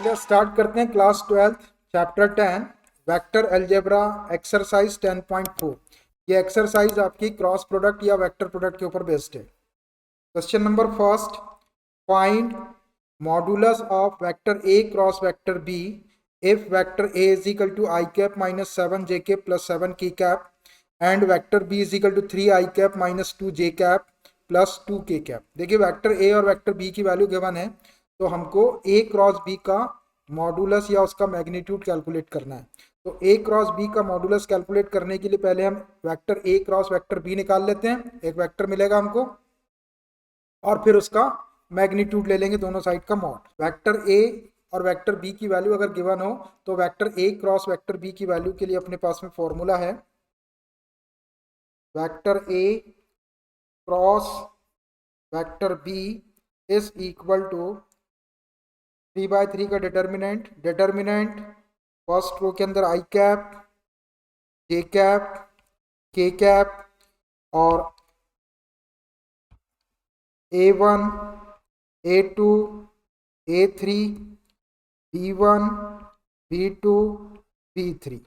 चलिए स्टार्ट करते हैं class 12 chapter 10 vector algebra exercise 10.4। ये एक्सरसाइज आपकी क्रॉस प्रोडक्ट या वेक्टर प्रोडक्ट के ऊपर बेस्ड है। Question number first, find modulus of vector A cross vector B if vector A is equal to i cap minus 7 j cap plus 7 k cap and vector B is equal to 3 I cap minus 2 J cap plus 2 के cap. देखिए vector A और vector B की value given है, तो हमको A cross B का modulus या उसका मैग्नीट्यूड कैलकुलेट करना है। तो ए क्रॉस बी का मॉडुलस कैलकुलेट करने के लिए पहले हम वेक्टर ए क्रॉस वेक्टर बी निकाल लेते हैं। एक वेक्टर मिलेगा हमको और फिर उसका मैग्नीट्यूड ले लेंगे दोनों साइड का मॉड। वेक्टर ए और वेक्टर बी की वैल्यू अगर गिवन हो तो वेक्टर ए क्रॉस वेक्टर बी की वैल्यू के लिए अपने पास में फॉर्मूला है, vector A cross vector B is equal to 3/3 का डिटर्मिनेंट फर्स्ट रो के अंदर आई कैप जे कैप के कैप और A1 A2 A3 B1 B2 B3।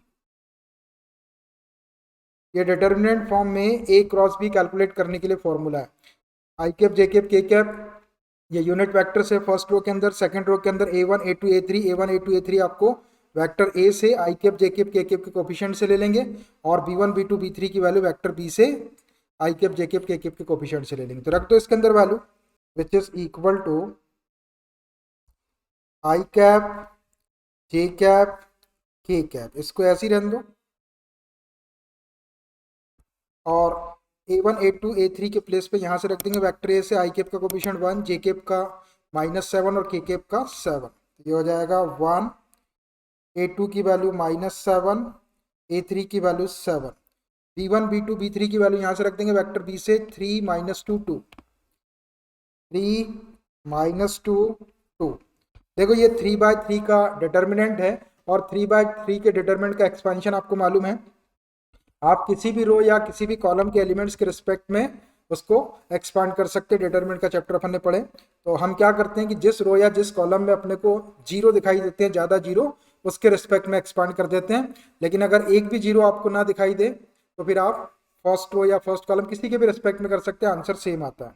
ये डिटर्मिनेंट फॉर्म में ए क्रॉस बी कैलकुलेट करने के लिए फॉर्मूला है। आई कैप जे कैप के कैप ये यूनिट वेक्टर से फर्स्ट रो के अंदर, सेकंड रो के अंदर A1 A2 A3 A1 A2 A3 आपको वेक्टर ए से आई कैप जे कैप के कैप के कोफिशिएंट से ले लेंगे और B1 B2 B3 की वैल्यू वेक्टर बी से आई कैप जे कैप के कैप के कोफिशिएंट से ले लेंगे। तो रख दो इसके अंदर value which is equal to I cap J cap K cap, इसको ऐसे ही रहने दो और A1 A2 A3 के प्लेस पे यहाँ से रख देंगे वेक्टर ए से आई कैप का कोफिशिएंट 1, जे कैप का -7 और के कैप का 7। ये हो जाएगा 1, A2 की वैल्यू -7, A3 की वैल्यू 7, B1 B2 B3 की वैल्यू यहाँ से रख देंगे वेक्टर बी से 3 -2 2, 3 -2 2। देखो ये 3/3 का डिटर्मिनेंट है और 3/3 के डिटर्मिनेंट का एक्सपेंशन आपको मालूम है। आप किसी भी रो या किसी भी कॉलम के एलिमेंट्स के रिस्पेक्ट में उसको एक्सपांड कर सकते हैं। डिटर्मिनेंट का चैप्टर अपन ने पढ़े, तो हम क्या करते हैं कि जिस रो या जिस कॉलम में अपने को जीरो दिखाई देते हैं, ज़्यादा जीरो, उसके रिस्पेक्ट में एक्सपांड कर देते हैं। लेकिन अगर एक भी जीरो आपको ना दिखाई दे तो फिर आप फर्स्ट रो या फर्स्ट कॉलम किसी के भी रिस्पेक्ट में कर सकते हैं, आंसर सेम आता है।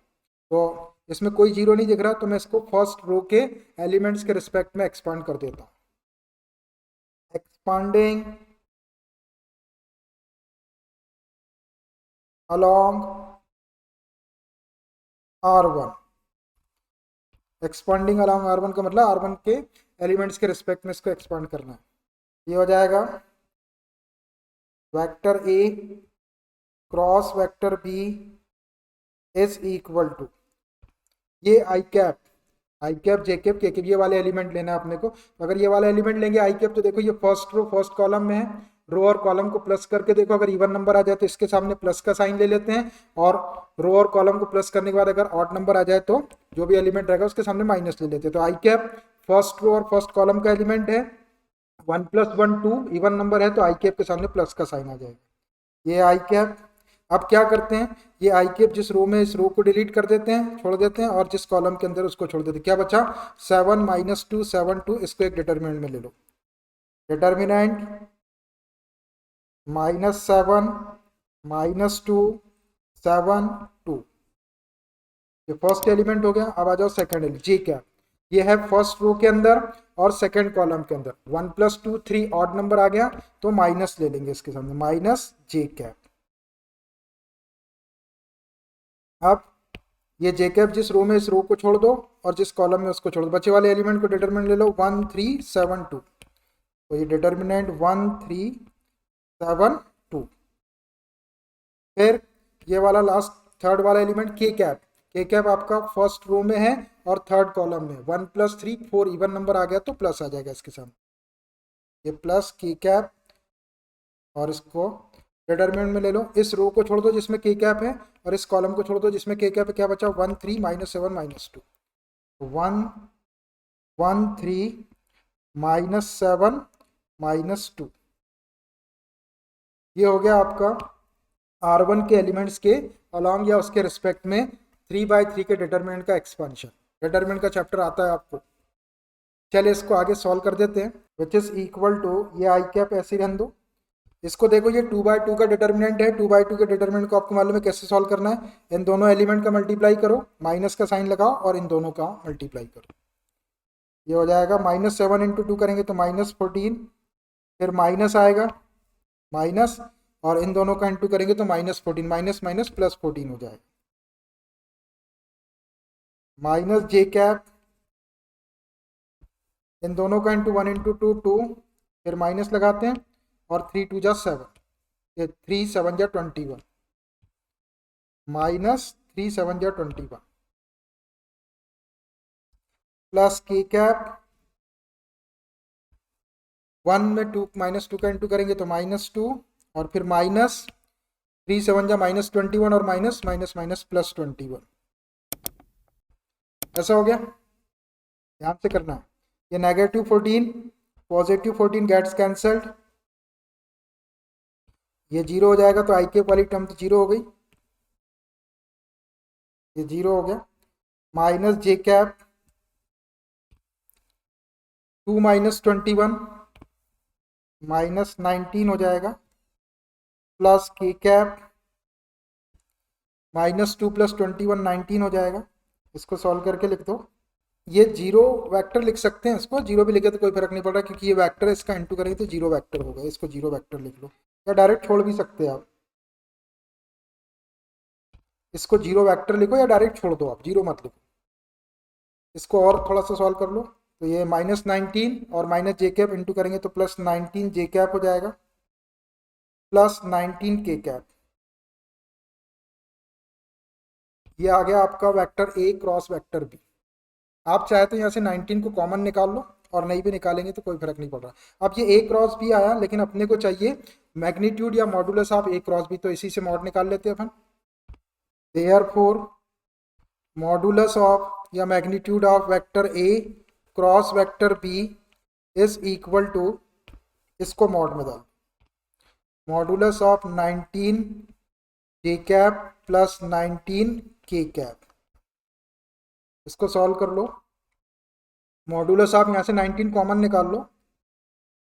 तो इसमें कोई जीरो नहीं दिख रहा तो मैं इसको फर्स्ट रो के एलिमेंट्स के रिस्पेक्ट में एक्सपांड कर देता हूँ। Expanding along R1, expanding along R1 का मतलब R1 के एलिमेंट्स के रिस्पेक्ट में इसको एक्सपांड करना है। ये हो जाएगा vector A cross vector B is equal to, ये आई कैप जे कैप के कैप ये वाले एलिमेंट लेना है अपने को। तो अगर ये वाला एलिमेंट लेंगे आई कैप, तो देखो ये फर्स्ट रो फर्स्ट कॉलम में है, रो और कॉलम को प्लस करके देखो अगर इवन नंबर आ जाए तो इसके सामने प्लस का साइन ले लेते हैं और रो और कॉलम को प्लस करने के बाद अगर ऑड नंबर आ जाए तो जो भी एलिमेंट रहेगा उसके सामने माइनस ले लेते हैं। तो आई कैप फर्स्ट रो और फर्स्ट कॉलम का एलिमेंट है, 1 + 1 2 इवन नंबर है तो आई कैप के सामने प्लस का साइन आ जाएगा। ये आई कैप। अब क्या करते हैं, ये आई कैप जिस रो में, इस रो को डिलीट कर देते हैं, छोड़ देते हैं, और जिस कॉलम के अंदर उसको छोड़ देते हैं। क्या बचा 7 -2 7 2, इसको एक डिटर्मिनेंट में ले लो। डिटर्मिनेंट -7 -2 7 2, ये फर्स्ट एलिमेंट हो गया। अब आ जाओ सेकंड एलिमेंट जे कैप, ये है फर्स्ट रो के अंदर और सेकंड कॉलम के अंदर, 1 + 2 3 ऑड नंबर आ गया तो माइनस ले लेंगे इसके सामने, माइनस जे कैप। अब ये जे कैप जिस रो में, इस रो को छोड़ दो और जिस कॉलम में उसको छोड़ दो, बचे वाले एलिमेंट को डिटर्मिनेंट ले लो 1 3 7 2, तो ये डिटर्मिनेंट 1 3 7 2। फिर ये वाला लास्ट थर्ड वाला एलिमेंट के कैप आपका फर्स्ट रो में है और थर्ड कॉलम में, 1 + 3 4 इवन नंबर आ गया तो प्लस आ जाएगा इसके सामने, ये प्लस के कैप, और इसको डिटर्मिनेंट में ले लो। इस रो को छोड़ दो जिसमें के कैप है और इस कॉलम को छोड़ दो जिसमें के कैप है। क्या बचा 1 3 -7 -2, 1 1 3 -7 -2। ये हो गया आपका R1 के एलिमेंट्स के अलॉन्ग या उसके रिस्पेक्ट में 3/3 के डिटर्मिनेंट का एक्सपेंशन। डिटर्मिनेंट का चैप्टर आता है आपको, चलिए इसको आगे सॉल्व कर देते हैं। विच इज इक्वल टू, ये आई कैप ऐसे रहने दो। इसको देखो, ये 2/2 का डिटर्मिनेंट है। 2/2 के डिटर्मिनेंट को आपको मालूम है कैसे सॉल्व करना है। इन दोनों एलिमेंट का मल्टीप्लाई करो, माइनस का साइन लगाओ और इन दोनों का मल्टीप्लाई करो। ये हो जाएगा -7 × 2 करेंगे तो -14, फिर माइनस आएगा माइनस, और इन दोनों का इंटू करेंगे तो -14, माइनस माइनस प्लस 14 हो जाएगा। माइनस जे कैप, इन दोनों का इंटू 1 × 2 2, फिर माइनस लगाते हैं और 3 2 जा 7, ये 3 7 जा 21, -3 7 जा 21 प्लस के कैप, 1 में -2 का इंटू करेंगे तो -2, और फिर -3 7 जा -21 और माइनस माइनस माइनस प्लस 21। ऐसा हो गया, ध्यान से करना है। ये -14 +14 गेट्स कैंसल्ड, ये 0 हो जाएगा तो आई के वाली टर्म तो 0 हो गई, ये 0 हो गया। माइनस जे कैप 2 -21 -19 हो जाएगा, प्लस के कैप -2 + 21 19 हो जाएगा। इसको सॉल्व करके लिख दो। ये 0 वेक्टर लिख सकते हैं, इसको 0 भी लिखे तो कोई फर्क नहीं पड़ रहा, क्योंकि ये वेक्टर है, इसका इंटू करेंगे तो 0 वेक्टर होगा। इसको 0 वेक्टर लिख लो, या डायरेक्ट छोड़ भी सकते हैं आप। इसको 0 वेक्टर लिखो या डायरेक्ट छोड़ दो, आप 0 मत लिखो। इसको और थोड़ा सा सॉल्व कर लो, तो ये -19 और माइनस जे कैप इंटू करेंगे तो +19 जे कैप हो जाएगा, +19 के कैप। ये आ गया आपका वेक्टर ए क्रॉस वेक्टर बी। आप चाहे तो यहाँ से 19 को कॉमन निकाल लो, और नहीं भी निकालेंगे तो कोई फर्क नहीं पड़ रहा। अब ये ए क्रॉस बी आया, लेकिन अपने को चाहिए मैग्नीट्यूड या modulus of A cross B, तो इसी से मॉड निकाल लेते हैं अपन। देयरफॉर मॉडुलस ऑफ या magnitude of vector A cross vector B is equal to, इसको मॉड में डाल, modulus of 19 J cap plus 19 K cap. इसको सॉल्व कर लो। मॉडुलस ऑफ यहाँ से 19 कॉमन निकाल लो,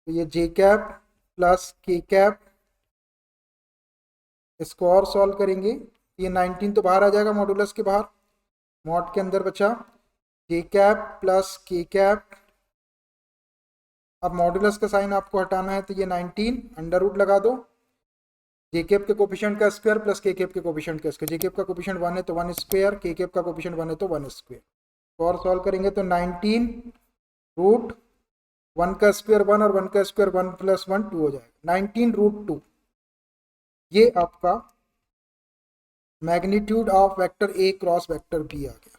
तो ये जे कैप प्लस के कैप। इसको और सॉल्व करेंगे, ये 19 तो बाहर आ जाएगा मॉडुलस के बाहर, मॉड के अंदर बचा जे कैप प्लस के कैप। अब मॉडुलस का साइन आपको हटाना है, तो ये 19 अंडर रूट लगा दो, जे कैप के कोफिशिएंट का स्क्वायर प्लस के कैप के कोफिशिएंट का स्क्वायर। जे कैप का कोफिशिएंट 1 है तो 1 स्क्वायर, के कैप का कोफिशिएंट 1 है तो 1 स्क्वायर। और सॉल्व करेंगे तो 19 रूट 1 का स्क्वायर 1 और 1 का स्क्वायर 1 + 1 2 हो जाएगा, 19 रूट 2। ये आपका magnitude of vector A cross vector b आ गया।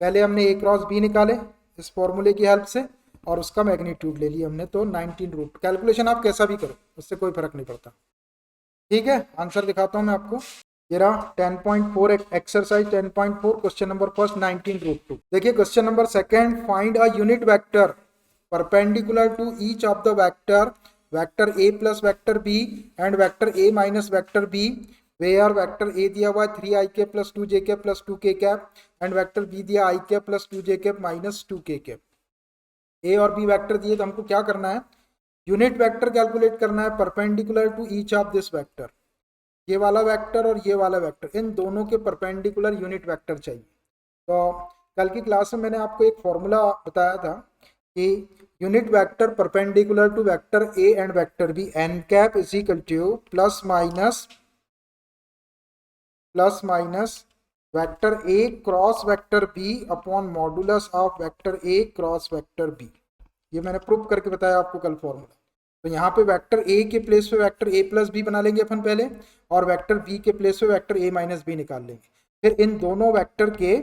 पहले हमने ए क्रॉस बी निकाले इस फॉर्मूले की हेल्प से, और उसका मैग्नीट्यूड ले लिया हमने, तो 19 रूट। कैलकुलेशन आप कैसा भी करो, उससे कोई फर्क नहीं पड़ता। ठीक है, आंसर दिखाता हूं मैं आपको। ये रहा 10.4 exercise 10.4 question number first 19 root 2। देखिए question number second, find a unit vector perpendicular to each of the vector A plus vector B and vector A minus vector B, where vector A दिया हुआ है 3 आई cap plus 2 जे cap plus 2 के cap, and vector B दिया I cap plus 2 J cap minus 2 के cap. ए और B vector दिए, तो हमको क्या करना है, यूनिट वेक्टर कैलकुलेट करना है perpendicular to each of this vector. ये वाला वेक्टर और ये वाला वेक्टर, इन दोनों के परपेंडिकुलर यूनिट वेक्टर चाहिए। तो कल की क्लास में मैंने आपको एक फॉर्मूला बताया था कि unit vector perpendicular to vector A and vector B, N cap is equal to plus minus vector A cross vector B upon modulus of vector A cross vector B. ये मैंने prove करके बताया आपको कल formula. तो यहाँ पे vector ए के प्लेस पे वेक्टर ए प्लस बी बना लेंगे अपन पहले, और वेक्टर बी के प्लेस पे वेक्टर ए माइनस बी निकाल लेंगे। फिर इन दोनों वेक्टर के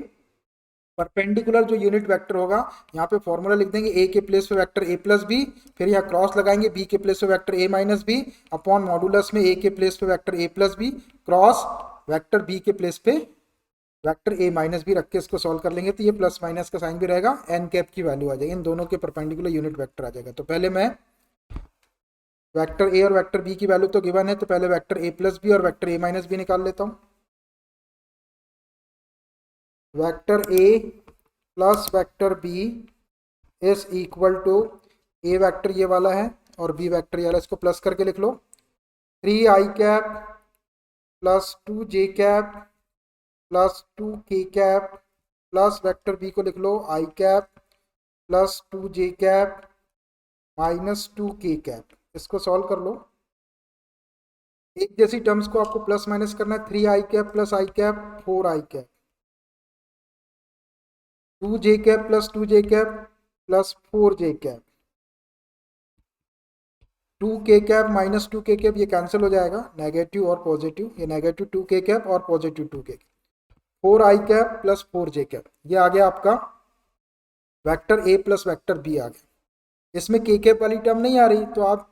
परपेंडिकुलर जो यूनिट वेक्टर होगा, यहाँ पे फॉर्मूला लिख देंगे, ए के प्लेस पे वेक्टर ए प्लस बी, फिर यहाँ क्रॉस लगाएंगे बी के प्लेस पे वेक्टर ए माइनस बी अपॉन मॉडुलस में ए के प्लेस पे वेक्टर ए plus B cross vector B के प्लेस पे वेक्टर ए माइनस बी रख के इसको सॉल्व कर लेंगे। तो ये प्लस माइनस का साइन भी रहेगा, एन कैप की वैल्यू आ जाएगी, इन दोनों के परपेंडिकुलर यूनिट वेक्टर आ जाएगा। तो पहले मैं वेक्टर ए और वेक्टर बी की वैल्यू तो गिवन है, तो पहले वेक्टर ए प्लस बी और वेक्टर ए माइनस बी निकाल लेता हूँ। Vector A plus vector B is equal to a vector ये वाला है और बी वेक्टर ये वाला, इसको प्लस करके लिख लो 3i plus 2j plus 2k plus vector B को लिख लो i प्लस 2j -2k। इसको सॉल्व कर लो। एक जैसी टर्म्स को आपको प्लस माइनस करना है, 3i plus i 4i 2j plus 2j plus 4j 2k -2k ये कैंसिल हो जाएगा, नेगेटिव और पॉजिटिव, ये नेगेटिव 2k और positive 2k, 4i plus 4j ये आ गया आपका वेक्टर ए प्लस वेक्टर बी आ गया। इसमें k वाली टर्म नहीं आ रही तो आप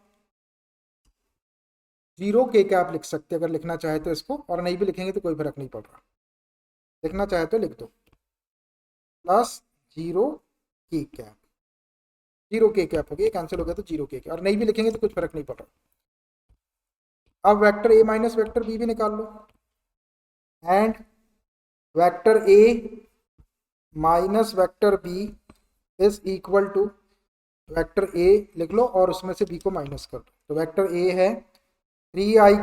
0k लिख सकते हैं अगर लिखना चाहे तो इसको, और नहीं भी लिखेंगे तो कोई फर्क नहीं पड़ रहा, लिखना चाहे तो लिख दो प्लस 0k, 0k हो गया, कैंसिल हो गया तो 0k, और नहीं भी लिखेंगे तो कुछ फर्क नहीं पड़ रहा। अब वेक्टर ए माइनस वेक्टर बी भी निकाल लो, and vector A minus vector B is equal to vector a लिख लो और उसमें से बी को माइनस कर दो। तो वेक्टर ए है 3i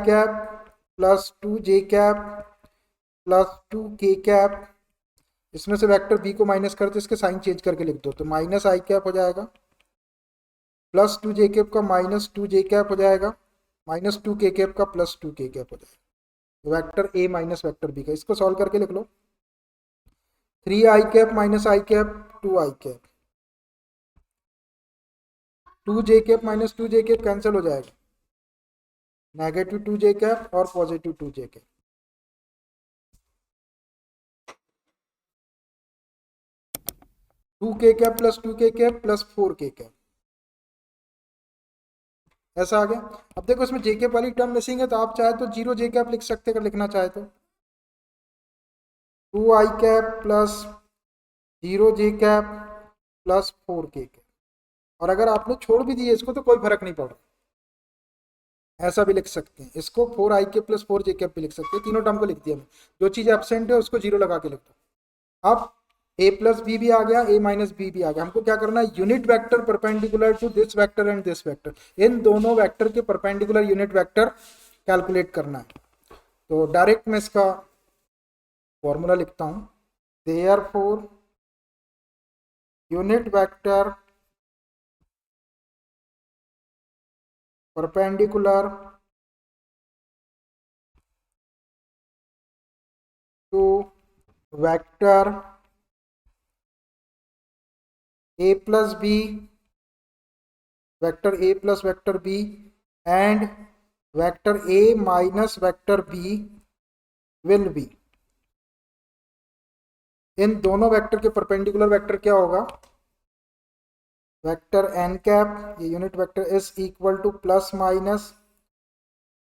plus 2j plus 2k, इसमें से वेक्टर बी को माइनस कर दो, इसके साइन चेंज करके लिख दो, तो माइनस i हो जाएगा, प्लस 2j का माइनस 2j हो जाएगा, माइनस 2k का प्लस 2k हो जाएगा। वेक्टर ए माइनस वेक्टर बी का, इसको सॉल्व करके लिख लो 3i minus i 2i 2j minus 2j cancel हो जाएगा, नेगेटिव 2j और positive 2j 2k plus 2k plus 4k, ऐसा आ गया। अब देखो इसमें जेके वाली टर्म मिसिंग है तो आप चाहे तो 0j लिख सकते हैं अगर लिखना चाहे तो, 2i plus 0j plus 4k, और अगर आपने छोड़ भी दिए इसको तो कोई फर्क नहीं पड़ रहा, ऐसा भी लिख सकते हैं इसको, 4i प्लस 4j भी लिख सकते हैं, तीनों टर्म को लिख दिया मैं, जो चीज़ एब्सेंट है उसको 0 लगा के लिख दो। अब a प्लस बी भी आ गया, a माइनस बी भी आ गया, हमको क्या करना है, unit vector perpendicular to this vector and this vector, इन दोनों वेक्टर के परपेंडिकुलर यूनिट वेक्टर कैलकुलेट करना है। तो डायरेक्ट मैं इसका फॉर्मूला लिखता हूं, therefore unit vector perpendicular to vector a plus b, vector a plus vector b and vector a minus vector b will be, इन दोनों वेक्टर के परपेंडिकुलर वेक्टर क्या होगा, वेक्टर n ये unit vector is equal to plus minus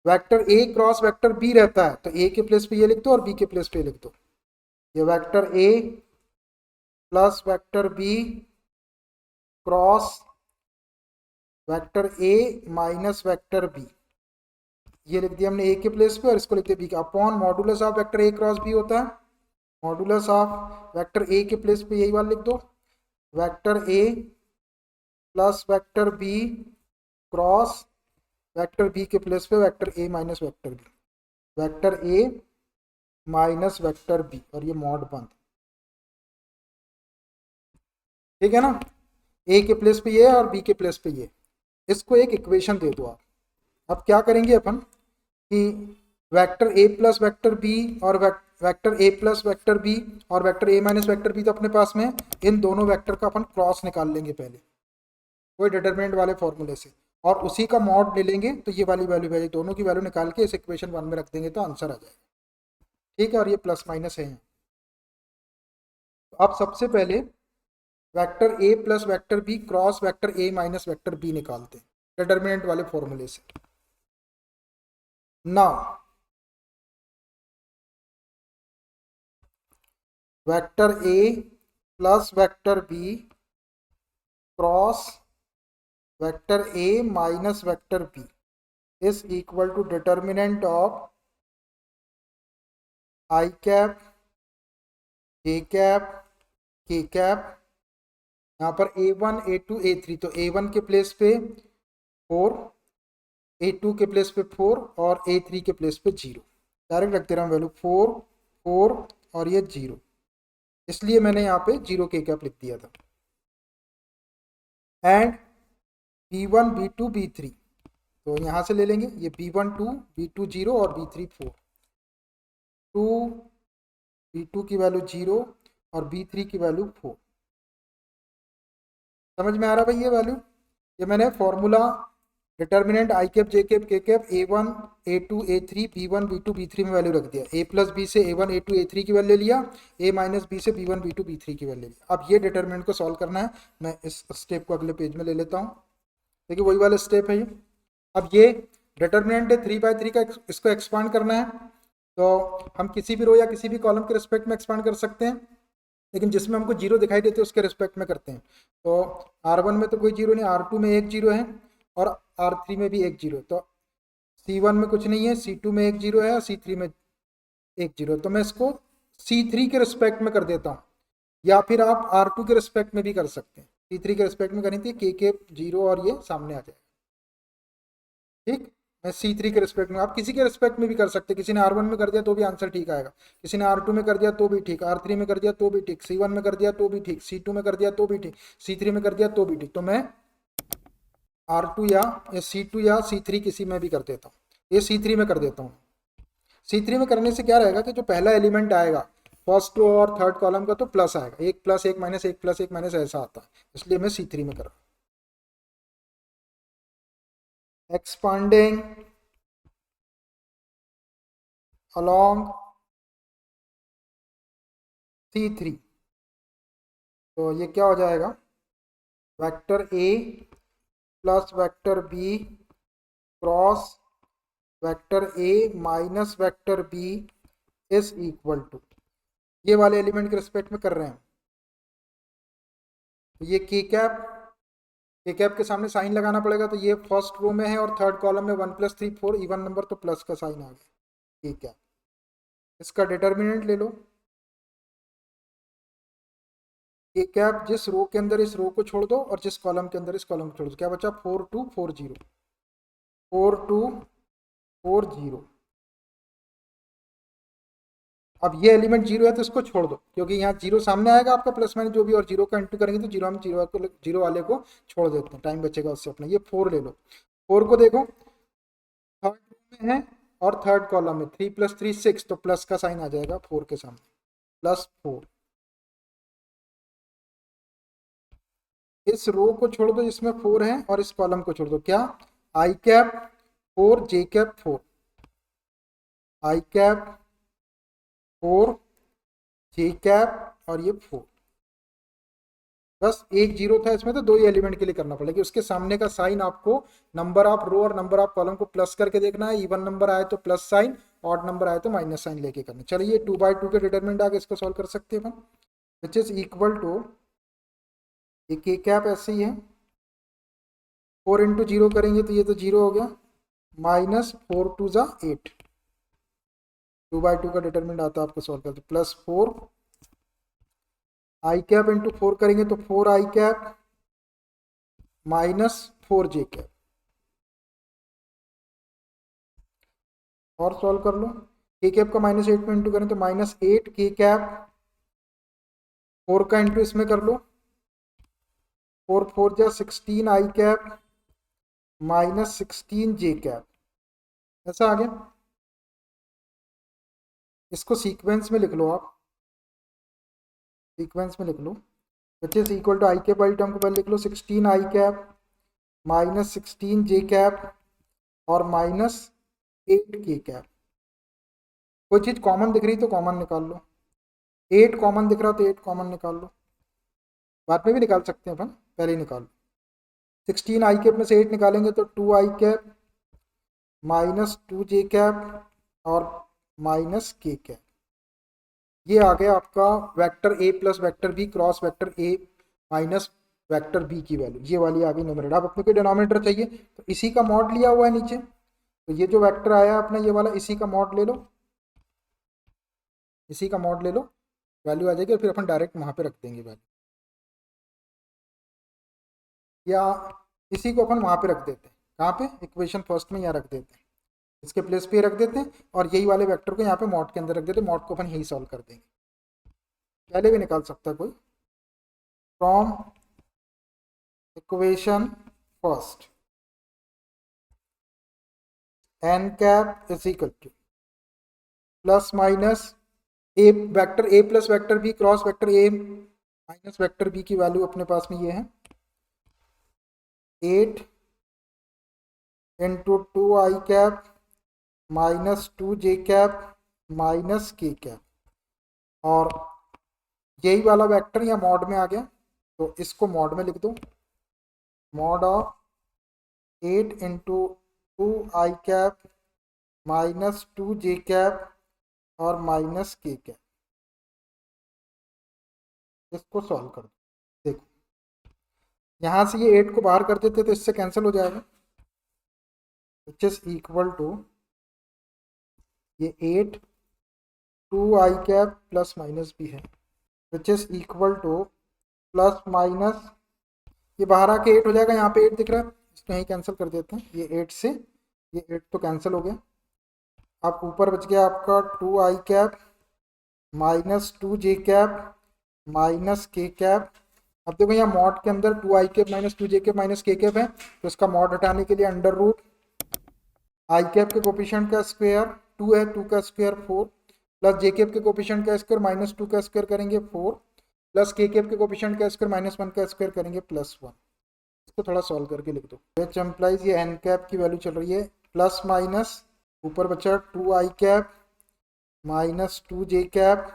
vector a cross vector b रहता है तो a के प्लेस पे ये लिख दो और b के प्लेस पे लिख दो, ये vector a plus vector b cross vector a minus vector b, ये लिख दिया हमने a के प्लेस पे और इसको लिखते b का, upon modulus of vector a cross b होता है, मॉडुलस ऑफ वेक्टर a के प्लेस पे यही वाला लिख दो, vector a plus vector b cross vector b के प्लेस पे vector a minus vector b, vector a minus vector b, और ये मॉड बंद, ठीक है ना, a के प्लेस पे ये और b के प्लेस पे ये, इसको एक इक्वेशन दे दो आप। अब क्या करेंगे अपन कि vector a plus vector b और vector a plus vector b और vector a minus vector b तो अपने पास में, इन दोनों वेक्टर का अपन क्रॉस निकाल लेंगे पहले कोई डिटरमिनेंट वाले फॉर्मूले से, और उसी का मॉड ले लेंगे तो ये वाली वैल्यू दोनों की वैल्यू निकाल के इस इक्वेशन 1 में रख देंगे तो आंसर आ जाएगा, ठीक है। और ये प्लस माइनस है यहाँ। तो अब सबसे पहले vector a plus vector b cross vector a minus vector b निकालते हैं डिटरमिनेंट वाले फॉर्मूले से। Now vector a plus vector b cross vector a minus vector b is equal to determinant of i, j, k, यहाँ पर A1 A2 A3, तो A1 के place पे 4, A2 के प्लेस पे 4 और A3 के प्लेस पे 0। डायरेक्ट रख दे रहा हूँ वैल्यू 4 4 और ये 0, इसलिए मैंने यहाँ पे 0 के कैप लिख दिया था। एंड B1 B2 B3, तो यहाँ से ले लेंगे ये B1 2 B2 0 और B3 4। 2 B2 की वैल्यू 0 और B3 की वैल्यू 4। समझ में आ रहा भाई ये वैल्यू? ये मैंने फॉर्मूला डिटर्मिनेंट आई कैप जे कैप के cap A1 A2 A3 B1 B2 B3 में वैल्यू रख दिया। A प्लस बी से A1 A2 A3 की वैल्यू लिया, A माइनस बी से B1 B2 B3 की वैल्यू लिया। अब ये डिटर्मिनेंट को सॉल्व करना है। मैं इस स्टेप को अगले पेज में ले लेता हूँ। देखिए वही वाला स्टेप है ये। अब ये डिटर्मिनेंट है 3/3 का, इसको एक्सपांड करना है। तो हम किसी भी रो या किसी भी कॉलम के रिस्पेक्ट में एक्सपांड कर सकते हैं, लेकिन जिसमें हमको जीरो दिखाई देते हैं उसके रिस्पेक्ट में करते हैं। तो R1 में तो कोई जीरो नहीं, R2 में एक जीरो है और R3 में भी एक जीरो है। तो C1 में कुछ नहीं है, C2 में एक जीरो है और C3 में एक जीरो है। तो मैं इसको C3 के रिस्पेक्ट में कर देता हूँ, या फिर आप R2 के रिस्पेक्ट में भी कर सकते हैं। C3 के रिस्पेक्ट में करें तो के जीरो और ये सामने आ जाएगा। ठीक, मैं C3 के रिस्पेक्ट में, आप किसी के रिस्पेक्ट में भी कर सकते हैं। किसी ने R1 में कर दिया तो भी आंसर ठीक आएगा, किसी ने R2 में कर दिया तो भी ठीक, R3 में कर दिया तो भी ठीक, C1 में कर दिया तो भी ठीक, C2 में कर दिया तो भी ठीक, C3 में कर दिया तो भी ठीक। तो मैं R2 या C2 या C3 किसी में भी कर देता हूँ। ये C3 में कर देता हूँ। C3 में करने से क्या रहेगा कि जो पहला एलिमेंट आएगा फर्स्ट रो और थर्ड कॉलम का, तो प्लस आएगा, 1 प्लस 1 माइनस 1 प्लस 1 माइनस ऐसा आता है, इसलिए मैं C3 में कर रहा हूँ। एक्सपांडिंग along C3, तो ये क्या हो जाएगा, vector A plus vector B cross vector A minus vector B is equal to, ये वाले एलिमेंट के रिस्पेक्ट में कर रहे हैं। तो ये के कैप के सामने साइन लगाना पड़ेगा, तो ये फर्स्ट रो में है और थर्ड कॉलम में 1 + 3 4 इवन नंबर, तो प्लस का साइन आ गया के कैप। इसका डिटर्मिनेंट ले लो, के कैप जिस रो के अंदर इस रो को छोड़ दो और जिस कॉलम के अंदर इस कॉलम को छोड़ दो, क्या बचा 4 2 4 0 4 2 4 0। अब ये एलिमेंट जीरो है तो इसको छोड़ दो, क्योंकि यहाँ जीरो सामने आएगा आपका प्लस माइनस जो भी, और जीरो का इंटू करेंगे तो जीरो, हम जीरो वाले को छोड़ देते हैं, टाइम बचेगा उससे अपना। ये 4 ले लो, 4 को देखो थर्ड रो में है और थर्ड कॉलम में, 3 + 3 6, तो प्लस का साइन आ जाएगा 4 के सामने, +4। इस रो को छोड़ दो जिसमें 4 है और इस कॉलम को छोड़ दो, क्या आई कैप 4 जे कैप 4, आई कैप 4 जे कैप और ये 4। बस एक जीरो था इसमें, तो दो ही एलिमेंट के लिए करना पड़ेगा। उसके सामने का साइन आपको नंबर ऑफ रो और नंबर ऑफ कॉलम को प्लस करके देखना है। इवन नंबर आए तो प्लस साइन, ऑड नंबर आए तो माइनस साइन लेके करना। चलिए 2/2 के डिटरमिनेंट आगे इसको सॉल्व कर सकते हैं अपन, विच इज इक्वल टू, ये के कैप ऐसे ही है, 4 × 0 करेंगे तो ये तो 0 हो गया, -4 2 = 8। 2/2 का डिटरमिनेंट आता है आपको सॉल्व करते, +4 आई कैप इंटू 4 करेंगे तो 4 आई कैप -4 जे कैप। और सॉल्व कर लो, के कैप का -8 में इंटू करें तो -8 के कैप, 4 का इंटू इसमें कर लो, 4 4 = 16 आई कैप -16 जे कैप, ऐसा आ गया। इसको सीक्वेंस में लिख लो आप, सीक्वेंस में लिख लो, which is equal to i cap वाली टर्म को पहले लिख लो, 16 आई कैप -16 जे कैप और -8 के कैप। कोई चीज़ कॉमन दिख रही तो कॉमन निकाल लो, 8 कॉमन दिख रहा तो 8 कॉमन निकाल लो, बाद में भी निकाल सकते हैं अपन, पहले ही निकाल लो। 16 आई कैप में से 8 निकालेंगे तो 2 आई कैप -2 जे कैप और -k कैप। ये आ गया आपका vector A plus vector B cross vector A minus vector B की वैल्यू, ये वाली आ गई न्यूमरेटर। अब अपने को डिनोमिनेटर चाहिए तो इसी का मॉड लिया हुआ है नीचे, तो ये जो वेक्टर आया अपना ये वाला, इसी का मॉड ले लो, इसी का मॉड ले लो, वैल्यू आ जाएगी और फिर अपन डायरेक्ट वहां पे रख देंगे वैल्यू। या इसी को अपन वहाँ पे रख देते हैं, कहाँ पे, इक्वेशन फर्स्ट में यहाँ रख देते हैं, इसके प्लेस पे रख देते हैं और यही वाले वेक्टर को यहाँ पे मॉड के अंदर रख देते हैं, मॉड को अपन यही सॉल्व कर देंगे। पहले भी निकाल सकता है कोई, from equation first N cap is equal to plus minus A vector A plus vector B cross vector A minus vector B की वैल्यू अपने पास में ये है 8 into 2 I cap minus 2 J cap minus K cap, और यही वाला vector या मॉड में आ गया तो इसको मॉड में लिख दो, mod of 8 into 2 I cap minus 2 J cap और माइनस के कैप। इसको सॉल्व कर दो। देखो यहाँ से ये 8 को बाहर कर देते तो इससे कैंसिल हो जाएगा, विच इज इक्वल टू ये 8 2 आई कैप प्लस माइनस भी है, विच is equal to plus minus ये बाहर आके 8 हो जाएगा, यहाँ पे 8 दिख रहा है, इसको यहीं कैंसिल कर देते हैं, ये 8 से ये 8 तो कैंसिल हो गया। अब ऊपर बच गया आपका 2 I cap minus 2 J cap minus K cap. अब देखो यहाँ मॉड के अंदर 2 I cap minus 2 J cap minus K cap है, तो इसका मॉड हटाने के लिए अंडर रूट आई कैप के कोफिशिएंट का स्क्वायर 2 है, 2 का स्क्वायर 4 प्लस जे कैप के कोफिशिएंट का स्क्वायर माइनस 2 का स्क्वायर करेंगे 4 प्लस के कैप के कोफिशिएंट का स्क्वायर माइनस 1 का स्क्वायर करेंगे +1। इसको थोड़ा सॉल्व करके लिख दो, विच एम्प्लाइज ये एन कैप की वैल्यू चल रही है प्लस माइनस ऊपर बचा 2 I cap minus 2 J cap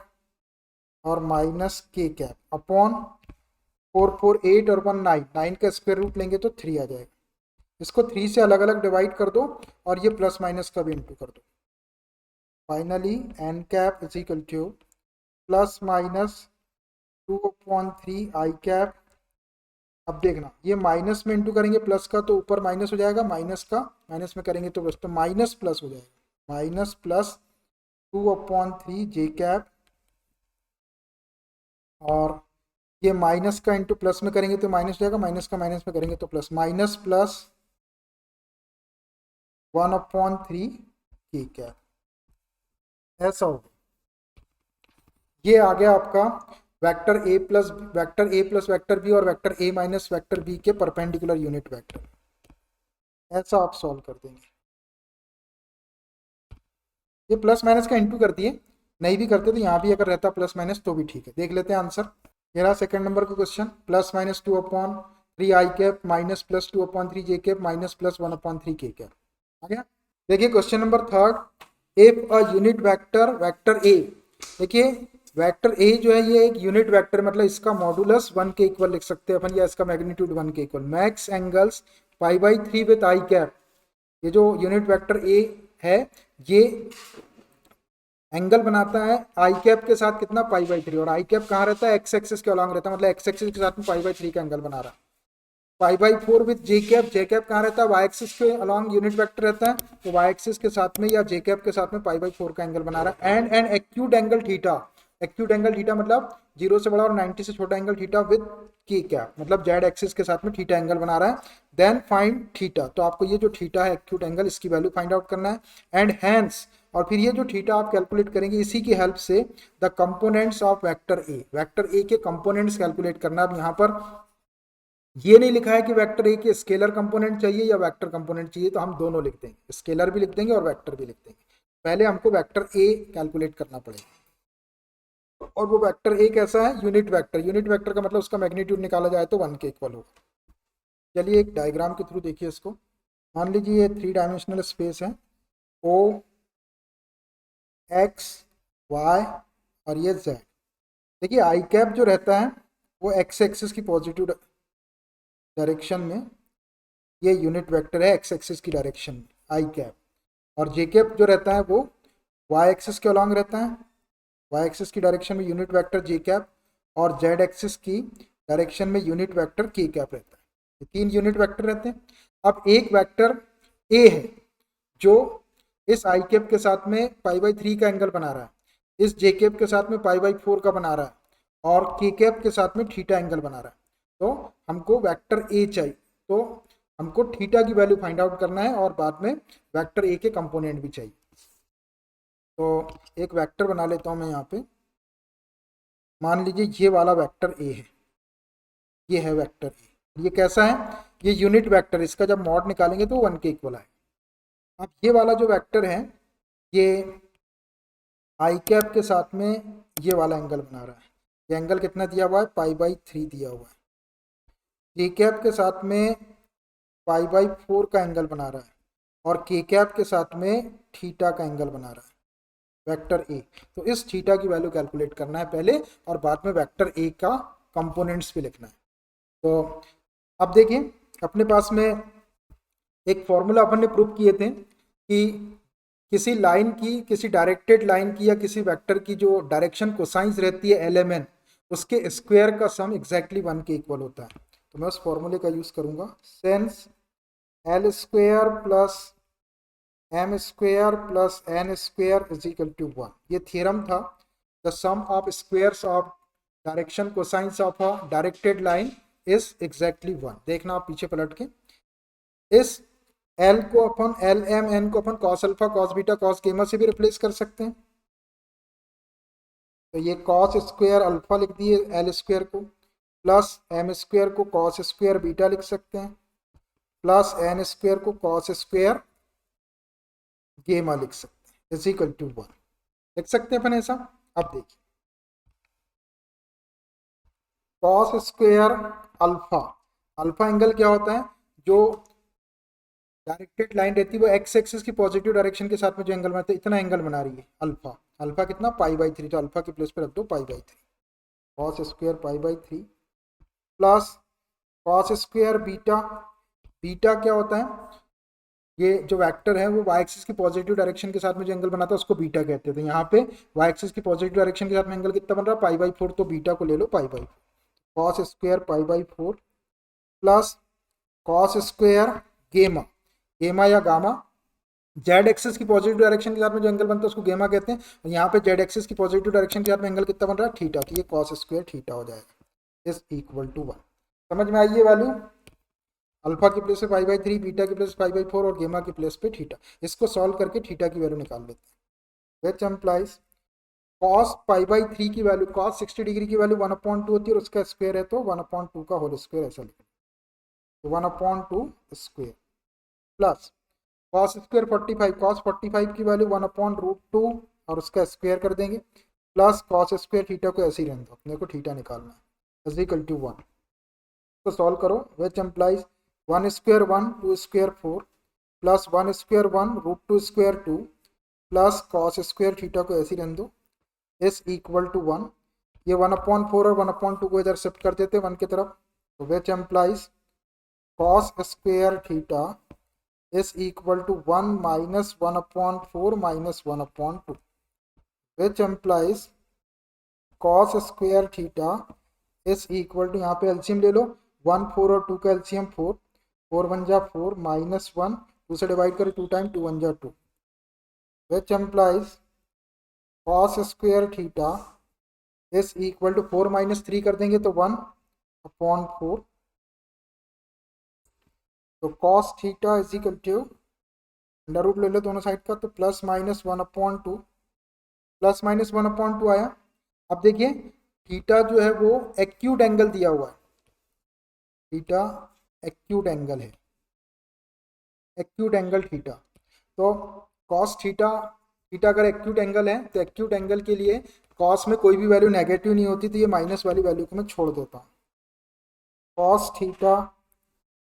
और माइनस के कैप अपॉन 4 4 8 और 1 9, 9 का स्क्वायर रूट लेंगे तो 3 आ जाएगा। इसको 3 से अलग अलग डिवाइड कर दो और ये प्लस माइनस का भी इंटू कर दो। Finally N cap is equal to plus minus 2/3 I cap. अब देखना ये माइनस में इंटू करेंगे प्लस का तो ऊपर माइनस हो जाएगा, माइनस का माइनस में करेंगे तो बस तो माइनस प्लस हो जाएगा, माइनस प्लस 2/3 जे कैप, और ये माइनस का इंटू प्लस में करेंगे तो माइनस हो जाएगा, माइनस का माइनस में करेंगे तो प्लस, माइनस प्लस 1/3 के कैप। ऐसा होगा, ये आ गया आपका वेक्टर ए प्लस वेक्टर बी और वेक्टर ए माइनस वेक्टर बी के परपेंडिकुलर यूनिट वेक्टर। ऐसा आप सॉल्व कर देंगे। ये प्लस माइनस का इंटू कर दिए, नहीं भी करते तो यहाँ भी अगर रहता प्लस माइनस तो भी ठीक है। देख लेते हैं आंसर। ये रहा सेकंड नंबर का question, plus minus 2/3 I cap minus plus 2/3 J cap minus plus 1/3 के कैप आ गया। देखिए question number third, if a unit vector vector A, देखिए वेक्टर ए जो है ये एक यूनिट वेक्टर, मतलब इसका मॉडुलस 1 के इक्वल लिख सकते हैं अपन, या इसका मैग्नीट्यूड 1 के equal, makes angles π/3 with i cap. ये जो यूनिट वेक्टर ए है ये एंगल बनाता है आई कैप के साथ कितना π/3, और आई कैप कहाँ रहता है एक्स एक्सिस के अलॉन्ग रहता है, मतलब एक्स एक्सिस के साथ में π/3 का एंगल बना रहा है। π/4 विद जे कैप कहाँ रहता है वाई एक्सिस के अलॉन्ग यूनिट वेक्टर रहता है, तो वाई एक्सिस के साथ में या जे कैप के साथ में π/4 का एंगल बना रहा है। And acute angle theta, acute angle theta मतलब 0 से बड़ा और 90 से छोटा एंगल थीटा विद के कैप, मतलब जेड एक्सिस के साथ में थीटा एंगल बना रहा है। देन फाइंड थीटा, तो आपको ये जो थीटा है एक्यूट एंगल इसकी वैल्यू फाइंड आउट करना है। एंड हैंस, और फिर ये जो थीटा आप कैलकुलेट करेंगे इसी की हेल्प से द कंपोनेंट्स ऑफ वेक्टर ए के कंपोनेंट्स कैलकुलेट करना। अब यहाँ पर ये नहीं लिखा है कि वेक्टर ए के स्केलर कंपोनेंट चाहिए या वेक्टर कंपोनेंट चाहिए, तो हम दोनों लिख देंगे, स्केलर भी लिख देंगे और वेक्टर भी लिख देंगे। पहले हमको वेक्टर ए कैलकुलेट करना पड़ेगा, और वो वेक्टर ए कैसा है यूनिट वेक्टर, यूनिट वेक्टर का मतलब उसका मैग्नीट्यूड निकाला जाए तो 1 के इक्वल होगा। चलिए एक डायग्राम के थ्रू देखिए इसको। मान लीजिए ये 3 डायमेंशनल स्पेस है, ओ एक्स वाई और ये जेड। देखिए आई कैप जो रहता है वो एक्स एक्सिस की पॉजिटिव डायरेक्शन में, ये यूनिट वेक्टर है एक्स एक्सिस की डायरेक्शन में आई कैप, और जे कैप जो रहता है वो वाई एक्सिस के अलॉन्ग रहता है, वाई एक्सिस की डायरेक्शन में यूनिट वेक्टर जे कैप, और जेड एक्सिस की डायरेक्शन में यूनिट वेक्टर के कैप रहता है। ये 3 यूनिट वेक्टर रहते हैं। अब एक वेक्टर ए है जो इस आई कैप के साथ में π/3 का एंगल बना रहा है, इस जे कैप के साथ में π/4 का बना रहा है, और के कैप के साथ में थीटा एंगल बना रहा है। तो हमको वेक्टर ए चाहिए, तो हमको थीटा की वैल्यू फाइंड आउट करना है और बाद में वेक्टर ए के कंपोनेंट भी चाहिए। तो एक वेक्टर बना लेता हूँ मैं यहाँ पे, मान लीजिए ये वाला वेक्टर ए है, ये है वेक्टर ए। ये कैसा है, ये यूनिट वेक्टर, इसका जब मॉड निकालेंगे तो 1 के इक्वल है। अब ये वाला जो वेक्टर है ये आई कैप के साथ में ये वाला एंगल बना रहा है। ये एंगल कितना दिया हुआ है, पाई/3 दिया हुआ है। जे कैप के साथ में पाई/4 का एंगल बना रहा है और के कैप के साथ में थीटा का एंगल बना रहा है वेक्टर ए। तो इस थीटा की वैल्यू कैलकुलेट करना है पहले और बाद में वेक्टर ए का कंपोनेंट्स भी लिखना है। तो अब देखिए अपने पास में एक फॉर्मूला अपन ने प्रूव किए थे कि किसी लाइन की, किसी डायरेक्टेड लाइन की या किसी वेक्टर की जो डायरेक्शन कोसाइंस रहती है LMN, उसके स्क्वायर का सम एग्जैक्टली 1 के इक्वल होता है। तो मैं उस फॉर्मूले का यूज करूंगा, since L square plus M square plus N square is equal to 1। ये थ्योरम था, the sum of squares of direction cosines of a directed line is exactly 1। देखना आप पीछे पलट के, इस L को अपन LMN को अपन cos alpha cos beta cos gamma से भी रिप्लेस कर सकते हैं। तो ये कॉस स्क्वायर अल्फा लिख दिए L स्क्वायर को, प्लस M स्क्वायर को कॉस स्क्वायर बीटा लिख सकते हैं, प्लस N स्क्वायर को कॉस स्क्वायर गेमा लिख सकते हैं, इज इक्वल टू 1 लिख सकते हैं अपन ऐसा। अब देखिए cos square alpha, alpha angle क्या होता है, जो डायरेक्टेड लाइन रहती है वो एक्स एक्सिस की पॉजिटिव डायरेक्शन के साथ में जो एंगल बनाते हैं, इतना एंगल बना रही है अल्फा। अल्फा कितना, पाई/3, तो अल्फा की प्लेस पे रख दो पाई/3, कॉस स्क्वायर पाई/3 plus cos square beta. Beta क्या होता है, ये जो वेक्टर है वो वाई एक्सिस की पॉजिटिव डायरेक्शन के साथ में जो एंगल बनाता है उसको बीटा कहते हैं। तो यहाँ पे वाई एक्सिस की पॉजिटिव डायरेक्शन के साथ में एंगल कितना बन रहा है, पाई/4, तो बीटा को ले लो पाई/4, कॉस स्क्वायर पाई/4 plus cos square gamma, gamma या गामा, जेड एक्सिस की पॉजिटिव डायरेक्शन के साथ में जो एंगल बनता है उसको गेमा कहते हैं। और यहाँ पे जेड एक्सिस की पॉजिटिव डायरेक्शन के साथ में एंगल कितना बन रहा है, थीटा, तो ये कॉस स्क्वायर थीटा हो जाएगा, इज इक्वल टू 1। समझ में आई ये वैल्यू, अल्फा की प्लेस पे पाई/3, बीटा की प्लेस पाई/4 और गेमा की प्लेस पे थीटा। इसको सॉल्व करके थीटा की वैल्यू निकाल लेते हैं, विच एम्प्लाइज कॉस पाई/3 की वैल्यू, कॉस 60 डिग्री की वैल्यू 1/2 होती है और उसका स्क्वायर है तो 1/2 का होल स्क्वायर, ऐसा लिखें, तो 1/2 square plus cos square 45, cos 45 की वैल्यू 1/√2 और उसका स्क्वायर कर देंगे, प्लस कॉस स्क्वायर थीटा को ऐसे ही रहने दो, अपने को थीटा निकालना है, इज इक्वल टू 1। तो सॉल्व करो, which implies 1 square 1, 2 square 4 plus 1 square 1√2 square 2 plus cos square theta को ऐसे ही रहने दो, इज इक्वल टू 1। ये 1/4 और 1/2 को इधर शिफ्ट कर देते 1 की तरफ, तो विच implies cos square theta is equal to 1 minus 1/4 minus 1/2, which implies cos square theta is equal to, यहाँ पे एलसीएम ले लो, 1 4 और 2 का एलसीएम 4, 4 1 जा 4 माइनस 1, 2 से डिवाइड करें 2 टाइम, 2 1 जा 2, which implies cos square theta is equal to 4 minus 3 कर देंगे तो 1/4, तो cos theta is equal to under root ले लो दोनों साइड का, तो प्लस माइनस 1/2, प्लस माइनस 1/2 आया। अब देखिए थीटा जो है वो एक्यूट एंगल दिया हुआ है, थीटा एक्यूट एंगल है, एक्यूट एंगल थीटा। तो कॉस थीटा, थीटा अगर एक्यूट एंगल है तो एक्यूट एंगल के लिए कॉस में कोई भी वैल्यू नेगेटिव नहीं होती, तो ये माइनस वाली वैल्यू को मैं छोड़ देता हूँ। Cos theta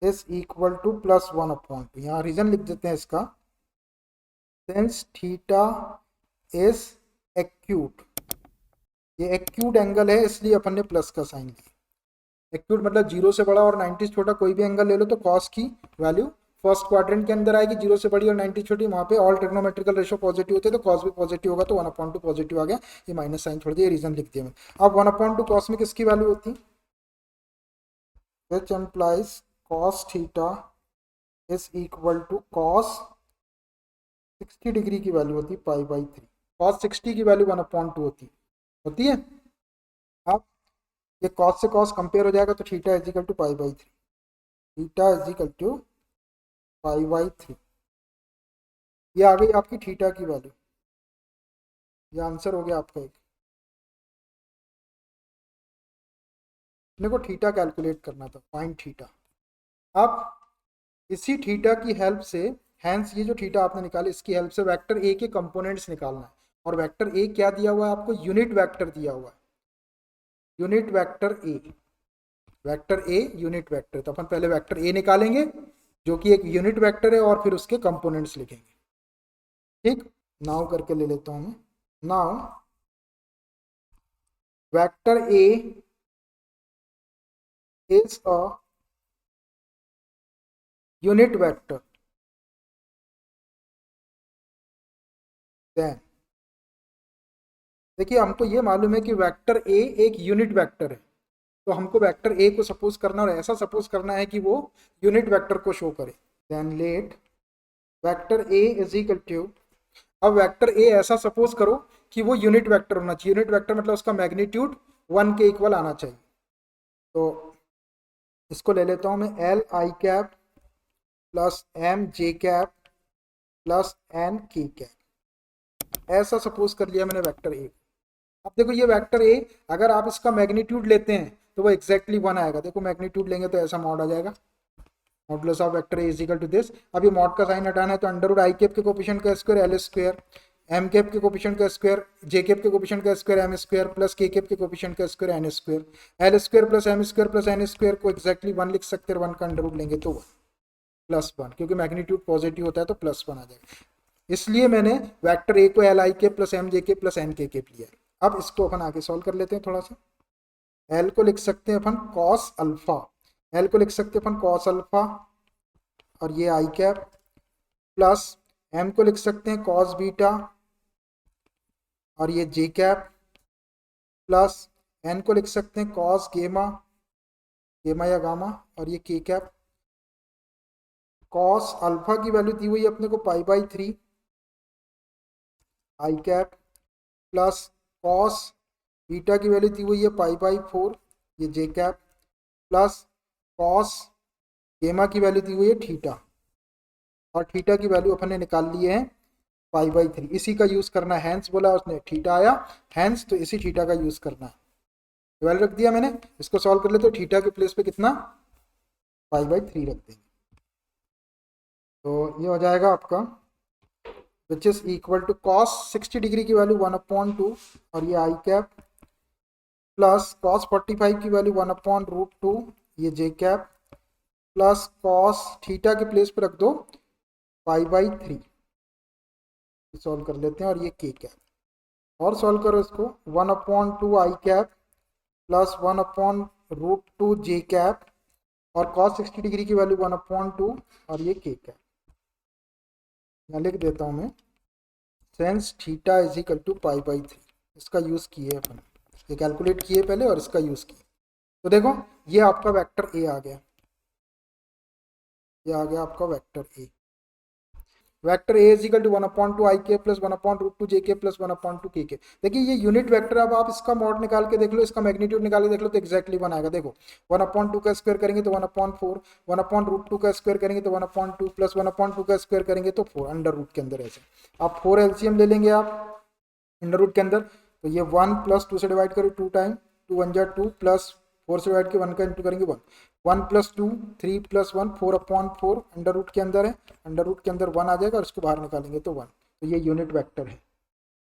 is equal to plus 1/2, यहाँ रीजन लिख देते हैं इसका, सिंस थीटा इज एक्यूट, ये एक्यूट एंगल है इसलिए अपन ने प्लस का साइन दिया। एक्यूट मतलब 0 से बड़ा और 90 से छोटा कोई भी एंगल ले लो तो कॉस की वैल्यू फर्स्ट क्वाड्रेंट के अंदर आएगी, 0 से बड़ी और 90 छोटी, वहाँ पे ऑल ट्रिग्नोमेट्रिकल रेशियो पॉजिटिव होते हैं तो कॉस भी पॉजिटिव होगा, तो 1/2 पॉजिटिव आ गया, ये माइनस साइन छोड़ दिया, ये रीजन लिख दिया मैं। अब 1/2 कॉस में किसकी वैल्यू होती है, which implies cos theta is equal to cos 60 degree की वैल्यू होती है पाई/3, कॉस 60 की वैल्यू 1/2 होती है। अब ये कॉस से कॉस कंपेयर हो जाएगा तो theta is equal to pi by three, theta is equal to pi by three. ये आ गई आपकी थीटा की वैल्यू, ये आंसर हो गया आपका एक। अपने को थीटा कैलकुलेट करना था, फाइंड थीटा। अब इसी थीटा की हेल्प से, हैंस ये जो थीटा आपने निकाली इसकी हेल्प से वेक्टर ए के कंपोनेंट्स निकालना है। और वेक्टर ए क्या दिया हुआ है आपको, यूनिट वेक्टर दिया हुआ है, unit vector A, vector a unit vector. तो अपन पहले वेक्टर ए निकालेंगे जो कि एक यूनिट वेक्टर है और फिर उसके कंपोनेंट्स लिखेंगे। ठीक, नाउ करके ले लेता हूं मैं। Now vector A is a unit vector, then देखिए हमको ये मालूम है कि वेक्टर ए एक यूनिट वेक्टर है, तो हमको वेक्टर ए को सपोज करना और ऐसा सपोज करना है कि वो यूनिट वेक्टर को शो करे। Then let vector A is equal to, अब वेक्टर ए ऐसा सपोज करो कि वो यूनिट वेक्टर होना चाहिए। यूनिट वेक्टर मतलब उसका मैग्नीट्यूड 1 के इक्वल आना चाहिए। तो इसको ले लेता हूं मैं, L I cap plus M J cap plus N K cap, ऐसा सपोज कर लिया मैंने वेक्टर ए। अब देखो ये वेक्टर ए, अगर आप इसका मैग्नीट्यूड लेते हैं तो वो एग्जैक्टली 1 आएगा। देखो मैग्नीट्यूड लेंगे तो ऐसा मॉड आ जाएगा, modulus of vector A is equal to this. अब ये मॉड का साइन हटाना है तो अंडर रूट आई कैप के कोफिशिएंट का square L square, M cap के कोफिशिएंट का स्क्वायर जे कैप के कोफिशिएंट का स्क्वायर एम स्क्वायर प्लस के कैप के कोफिशिएंट का square N square. L square plus M square plus N square को एक्जैक्टली 1 लिख सकते हैं, 1 का अंडर रूट लेंगे तो 1 प्लस 1, क्योंकि मैग्नीट्यूड पॉजिटिव होता है तो प्लस 1 आ जाएगा। इसलिए मैंने वेक्टर ए को एल आई के प्लस एम जे के प्लस एन के लिया। अब इसको अपन आगे सॉल्व कर लेते हैं थोड़ा सा। एल को लिख सकते हैं अपन कॉस अल्फा, एल को लिख सकते हैं अपन कॉस अल्फा और ये आई कैप, प्लस एम को लिख सकते हैं कॉस बीटा और ये जे कैप, प्लस एन को लिख सकते हैं कॉस गेमा, गेमा या गामा और ये के कैप। कॉस अल्फा की वैल्यू दी हुई है अपने को पाई by three I cap, plus cos beta की वैल्यू दी हुई है पाई बाई फोर ये जे कैप, प्लस कॉस गेमा की वैल्यू दी हुई है थीटा, और थीटा की वैल्यू अपन ने निकाल ली है पाई बाई थ्री। इसी का यूज करना है, हैंस बोला उसने थीटा आया हैंस, तो इसी थीटा का यूज करना है। वैल्यू रख दिया मैंने, इसको सॉल्व कर ले तो थीटा के प्लेस पे कितना पाई बाई थ्री रख देंगे, तो ये हो जाएगा आपका which is equal to cos 60 degree की वैल्यू 1/2 और ये आई कैप, प्लस कॉस 45 की वैल्यू 1/√2 ये जे कैप, प्लस कॉस थीटा के प्लेस पे रख दो पाई बाई थ्री। सॉल्व कर लेते हैं और ये के कैप और सॉल्व करो इसको, 1/2 आई कैप प्लस 1/√2 जे कैप और कॉस 60 डिग्री की वैल्यू 1/2 और ये के कैप। मैं लिख देता हूँ मैं, since theta is equal to pi by three, इसका यूज़ किए अपन, ये कैलकुलेट किए पहले और इसका यूज़ किए। तो देखो ये आपका वेक्टर ए आ गया, ये आ गया आपका vector A. Vector A is equal to 1/2 I के प्लस 1/√2 जे के प्लस 1/2 के के। देखिए ये यूनिट वेक्टर, अब आप इसका मॉड निकाल के देख लो, इसका मैग्नीट्यूड निकाल के देख लो तो एक्जैक्टली 1 आएगा। देखो 1/2 का स्क्वायर करेंगे तो 1/4, 1/√2 का स्क्वायर करेंगे तो 1/2 प्लस 1/2 का स्क्वायर करेंगे तो 4 अंडर रूट के अंदर। ऐसे आप 4 एलसीएम ले लेंगे आप अंडर रूट के अंदर, तो ये 1 प्लस 2 से डिवाइड करो 2 टाइम, 2 1 जा 2 प्लस 4 से डिवाइड के 1 का इंटू करेंगे 1, 1 प्लस 2 3 प्लस 1 4/4 अंडर रूट के अंदर है, अंडर रूट के अंदर 1 आ जाएगा और इसको बाहर निकालेंगे तो 1। तो ये यूनिट वेक्टर है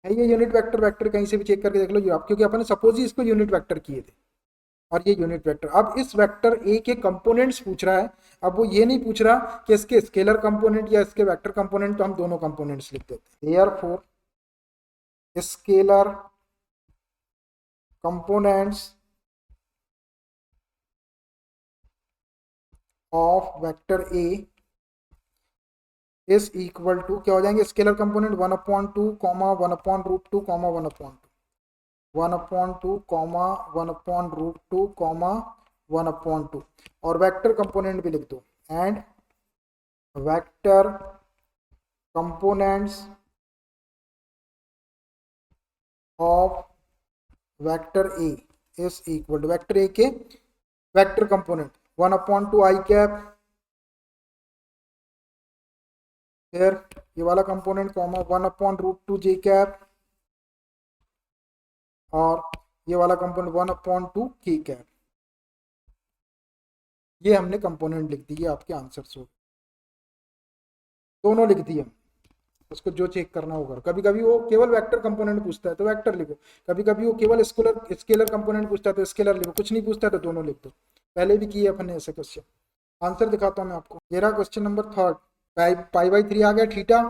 ये यूनिट वेक्टर। वेक्टर कहीं से भी चेक करके देख लो आप, क्योंकि अपन ने सपोज ही इसको यूनिट वेक्टर किए थे और ये यूनिट वेक्टर। अब इस वेक्टर ए के कंपोनेंट्स पूछ रहा है, अब वो ये नहीं पूछ रहा कि इसके स्केलर कंपोनेंट या इसके वेक्टर कंपोनेंट, तो हम दोनों कंपोनेंट्स लिख देते हैं। Therefore scalar components of vector A is equal to क्या हो जाएंगे, स्केलर कंपोनेंट 1/2 1/√2 1/2, 1/2 1/√2 1/2, और वेक्टर कंपोनेंट भी लिख दो, and vector components of vector A is equal to vector ए के वेक्टर कंपोनेंट 1/2 आई कैप, फिर ये वाला कंपोनेंट कॉमा 1/√2 जे कैप, और ये वाला कंपोनेंट 1/2 के कैप। ये हमने कंपोनेंट लिख दिए, आपके आंसर से दोनों लिख दिए। उसको जो चेक करना होगा, कभी कभी वो केवल वेक्टर कंपोनेंट पूछता है तो वेक्टर लिखो, कभी कभी वो केवल स्केलर कंपोनेंट पूछता है तो स्केलर लिखो, कुछ नहीं पूछता है तो दोनों लिख दो। पहले भी किए अपने ऐसे क्वेश्चन। आंसर दिखाता हूँ मैं आपको। ये रहा क्वेश्चन नंबर 3, पाई/3 आ गया थीटा,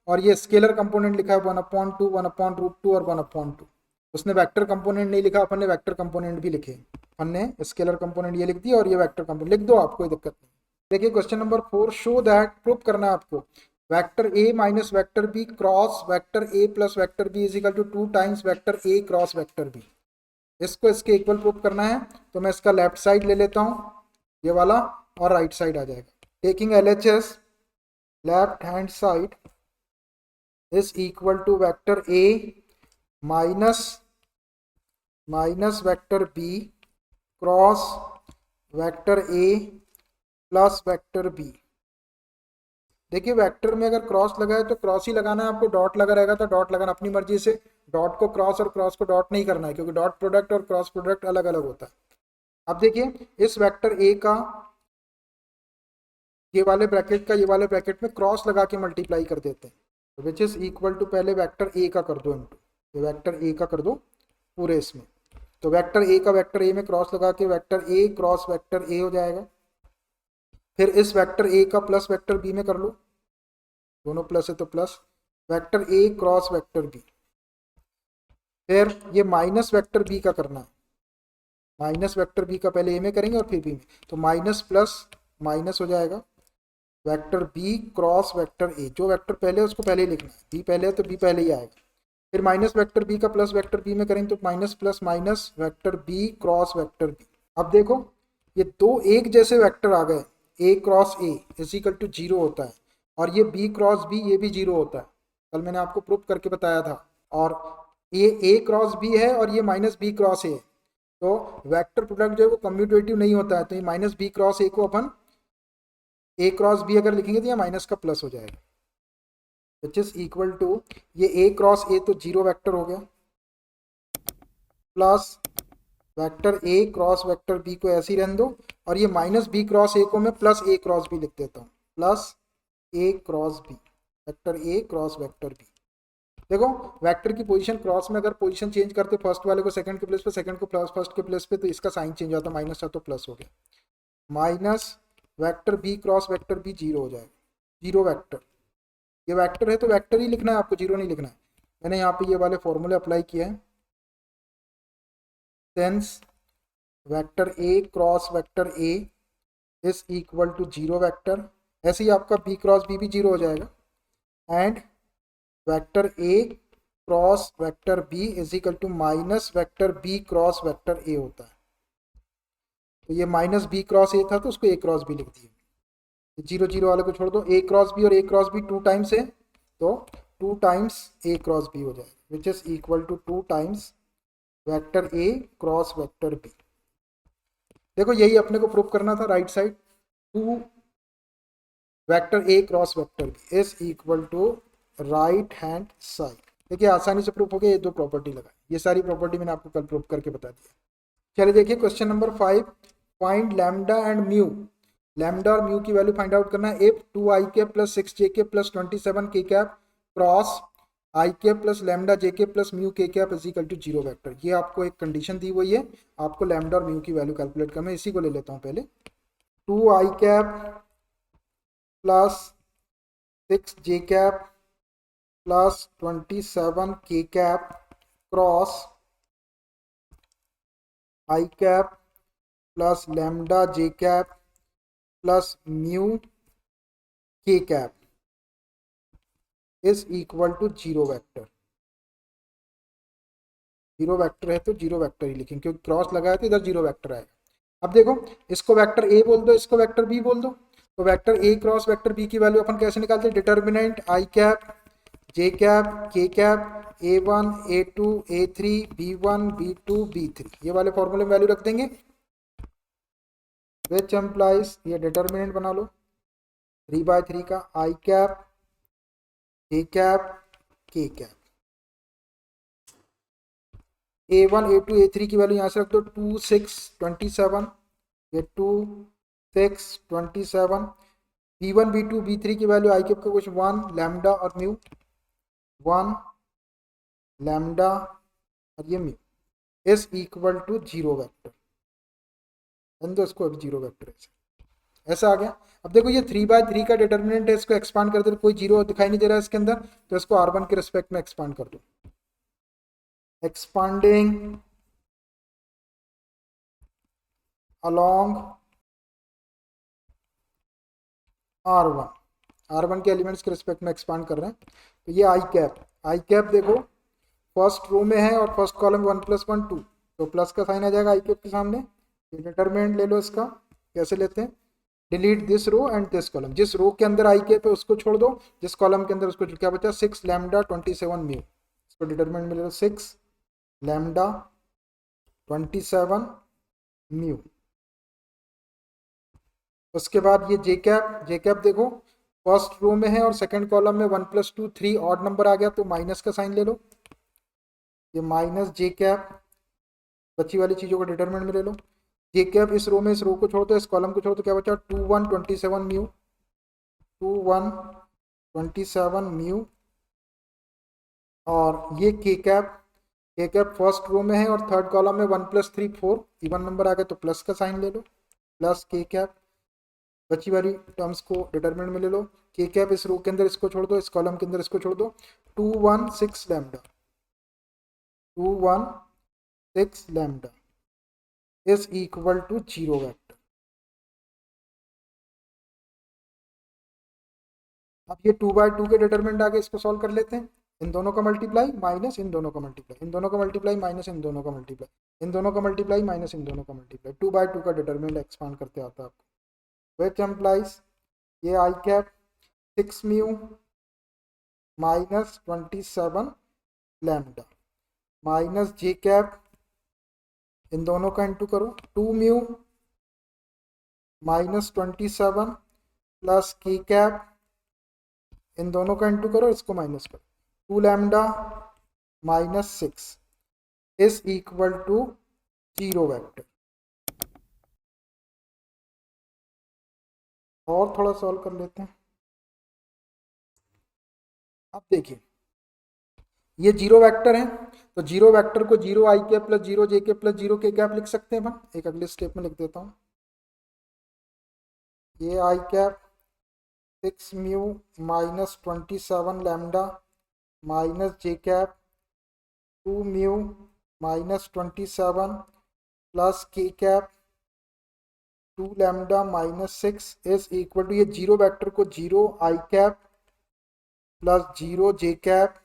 और ये स्केलर कंपोनेंट लिखा है 1/2, 1/√2 और 1/2। उसने वेक्टर कंपोनेंट नहीं लिखा, अपन ने वेक्टर कंपोनेंट भी लिखे। अपन ने स्केलर कंपोनेंट ये लिख दिया और ये वेक्टर कंपोनेंट लिख दो, आपको कोई दिक्कत नहीं। देखिए question number 4, show that, prove करना है आपको, vector A minus vector B cross vector A plus vector B is equal to 2 times vector A cross vector B. इसको इसके इक्वल प्रूव करना है, तो मैं इसका लेफ्ट साइड ले लेता हूँ ये वाला, और राइट साइड आ जाएगा। Taking LHS, left hand side is equal to vector A minus vector B cross vector A plus vector B. देखिए वेक्टर में अगर क्रॉस लगा है तो क्रॉस ही लगाना है आपको, डॉट लगा रहेगा तो डॉट लगाना अपनी मर्जी से, डॉट को क्रॉस और क्रॉस को डॉट नहीं करना है, क्योंकि डॉट प्रोडक्ट और क्रॉस प्रोडक्ट अलग अलग होता है। अब देखिए इस वेक्टर ए का ये वाले ब्रैकेट का ये वाले ब्रैकेट में क्रॉस लगा के मल्टीप्लाई कर देते हैं, तो विच इज इक्वल टू, पहले वेक्टर ए का कर दो इंटू, ये वेक्टर ए का कर दो पूरे इसमें, तो वेक्टर ए का वेक्टर ए में क्रॉस लगा के वेक्टर ए क्रॉस वेक्टर ए हो जाएगा। फिर इस वेक्टर ए का प्लस वेक्टर बी में कर लो, दोनों प्लस है तो प्लस वेक्टर ए क्रॉस वेक्टर बी। फिर ये माइनस वेक्टर बी का करना है, माइनस वेक्टर बी का पहले ए में करेंगे और फिर बी में, तो माइनस प्लस माइनस हो जाएगा vector B cross vector A, जो वेक्टर पहले है उसको पहले ही लिखना है, बी पहले है तो बी पहले ही आएगा। फिर माइनस वेक्टर बी का प्लस वेक्टर बी में करेंगे तो minus plus minus vector B cross vector b. अब देखो ये दो एक जैसे वेक्टर आ गए, a cross a is equal to 0 होता है, और ये बी क्रॉस बी ये भी 0 होता है, कल मैंने आपको प्रूव करके बताया था। और ये ए क्रॉस बी है और ये माइनस बी क्रॉस ए है, तो वेक्टर प्रोडक्ट जो है वो कम्यूटेटिव नहीं होता है, तो ये माइनस बी क्रॉस ए को अपन ए क्रॉस बी अगर लिखेंगे तो ये माइनस का प्लस हो जाएगा, विच इज इक्वल टू, ये ए क्रॉस ए तो 0 वेक्टर हो गया, प्लस वेक्टर ए क्रॉस वेक्टर बी को ऐसे ही रहने दो, और ये माइनस बी क्रॉस ए को मैं प्लस ए क्रॉस बी लिख देता हूँ, plus A cross B, vector A cross vector B. देखो वेक्टर की पोजीशन क्रॉस में अगर पोजीशन चेंज करते फर्स्ट वाले को सेकंड के प्लेस पे, सेकंड को प्लस फर्स्ट के प्लेस पे, तो इसका साइन चेंज होता, माइनस था तो प्लस हो गया, minus vector B cross vector B 0 हो जाएगा, 0 वेक्टर, ये वेक्टर है तो वेक्टर ही लिखना है आपको, 0 नहीं लिखना है। मैंने यहाँ पे ये वाले फॉर्मूले अप्लाई किए हैं, since vector A cross vector A is equal to 0 vector, ऐसे ही आपका बी क्रॉस बी भी 0 हो जाएगा, and vector A cross vector B is equal to minus vector B cross vector A होता है, तो ये माइनस बी क्रॉस ए था तो उसको ए क्रॉस बी लिख दिया, 0 0 वाले को छोड़ दो, ए क्रॉस बी और ए क्रॉस बी 2 टाइम्स है तो 2 टाइम्स ए क्रॉस बी हो जाएगा, which is equal to 2 times vector A cross vector B. देखो यही अपने को प्रूव करना था, right side 2 vector A cross vector B is equal to right hand side. देखिए आसानी से प्रूफ हो गया, ये दो प्रॉपर्टी लगा, ये सारी प्रॉपर्टी मैंने आपको कल प्रूफ करके बता दिया। चलिए देखिए question number 5, find lambda and mu, lambda और म्यू की वैल्यू फाइंड आउट करना है। इफ 2i के plus 6j plus 27k cap cross i के प्लस लैम्डा j के plus mu k cap is equal to 0 vector, ये आपको एक कंडीशन दी हुई है, आपको लैम्डा और म्यू की वैल्यू कैलकुलेट करना है। इसी को ले लेता हूँ पहले, 2i cap plus 6j cap plus 27k cap cross i cap plus lambda j cap plus mu k cap is equal to 0 vector. 0 vector है तो 0 वेक्टर ही लिखेंगे, क्योंकि क्रॉस लगाया तो इधर 0 वेक्टर आएगा। अब देखो इसको वेक्टर ए बोल दो, इसको वेक्टर बी बोल दो, तो वेक्टर ए क्रॉस वेक्टर बी की वैल्यू अपन कैसे निकालते हैं, determinant i cap J cap, के cap, A1, A2, A3, B1, B2, B3, ये वाले फॉर्मूले में वैल्यू रख देंगे, विच एम्प्लाइज, ये डिटर्मिनेंट बना लो 3/3 का, आई कैप, जे कैप, के कैप, A1, A2, A3 की वैल्यू यहाँ से रख दो 2, 6, 27, ये 2, 6, 27, B1, B2, B3 की वैल्यू आई कैप का कुछ 1 लैम्डा और म्यू, 1 लैम्डा और ये mu is equal to 0 vector, तो इसको अभी 0 वेक्टर ऐसा आ गया। अब देखो ये 3/3 का डिटर्मिनेंट है, इसको एक्सपांड कर दे, कोई जीरो दिखाई नहीं दे रहा है इसके अंदर, तो इसको R1 के रिस्पेक्ट में एक्सपांड कर दो, एक्सपांडिंग along R1, R1 के एलिमेंट्स के रिस्पेक्ट में एक्सपांड कर रहे हैं, तो ये आई कैप देखो फर्स्ट रो में है और फर्स्ट कॉलम 1 + 1 2, तो प्लस का साइन आ जाएगा आई कैप के सामने। डिटरमिनेंट ले लो इसका, कैसे लेते हैं, delete this row and this column, जिस रो के अंदर आई कैप है उसको छोड़ दो, जिस कॉलम के अंदर उसको, क्या बचा 6 लैम्डा 27 म्यू, इसको डिटरमिनेंट में ले लो 6 लैम्डा 27 म्यू। उसके बाद ये जे कैप देखो फर्स्ट रो में है और सेकंड कॉलम में 1 + 2 3 ऑड नंबर आ गया, तो माइनस का साइन ले लो, ये माइनस जे कैप, बची वाली चीज़ों को डिटरमिनेंट में ले लो, जे कैप इस रो में, इस रो को छोड़ दो, इस कॉलम को छोड़ दो, क्या बचा 2 1 27 म्यू, 2 1 27 म्यू, और ये के कैप फर्स्ट रो में है और थर्ड कॉलम में 1 + 3 4 इवन नंबर आ गया, तो प्लस का साइन ले लो, प्लस के कैप, बची वाली टर्म्स को डिटरमिनेंट में ले लो, के कैप इस रो के अंदर इसको छोड़ दो, इस कॉलम के अंदर इसको छोड़ दो, 2 1 6 lambda, 2 1 6 lambda is equal to 0 vector. अब ये 2/2 के डिटरमिनेंट आगे इसको सॉल्व कर लेते हैं, इन दोनों का मल्टीप्लाई माइनस इन दोनों का मल्टीप्लाई, इन दोनों का मल्टीप्लाई माइनस इन दोनों का मल्टीप्लाई, इन दोनों का मल्टीप्लाई माइनस इन दोनों का मल्टीप्लाई, 2/2 का डिटरमिनेंट एक्सपांड करते आता है आपको, विच एम्प्लाइज ये i cap 6 mu minus 27 lambda minus j cap, इन दोनों का इंटू करो 2 म्यू माइनस 27 प्लस के कैप, इन दोनों का इंटू करो, इसको माइनस करो, 2 lambda minus 6 is equal to 0 vector. और थोड़ा सॉल्व कर लेते हैं। अब देखिए ये 0 वेक्टर है, तो 0 वेक्टर को 0 i cap plus 0 j cap plus 0 k cap लिख सकते हैं अपन, एक अगले स्टेप में लिख देता हूँ, ये i cap 6 mu minus 27 lambda minus j cap 2 mu minus 27 plus के cap 2 lambda minus 6 is equal to, ये 0 वेक्टर को 0 i cap plus 0 j cap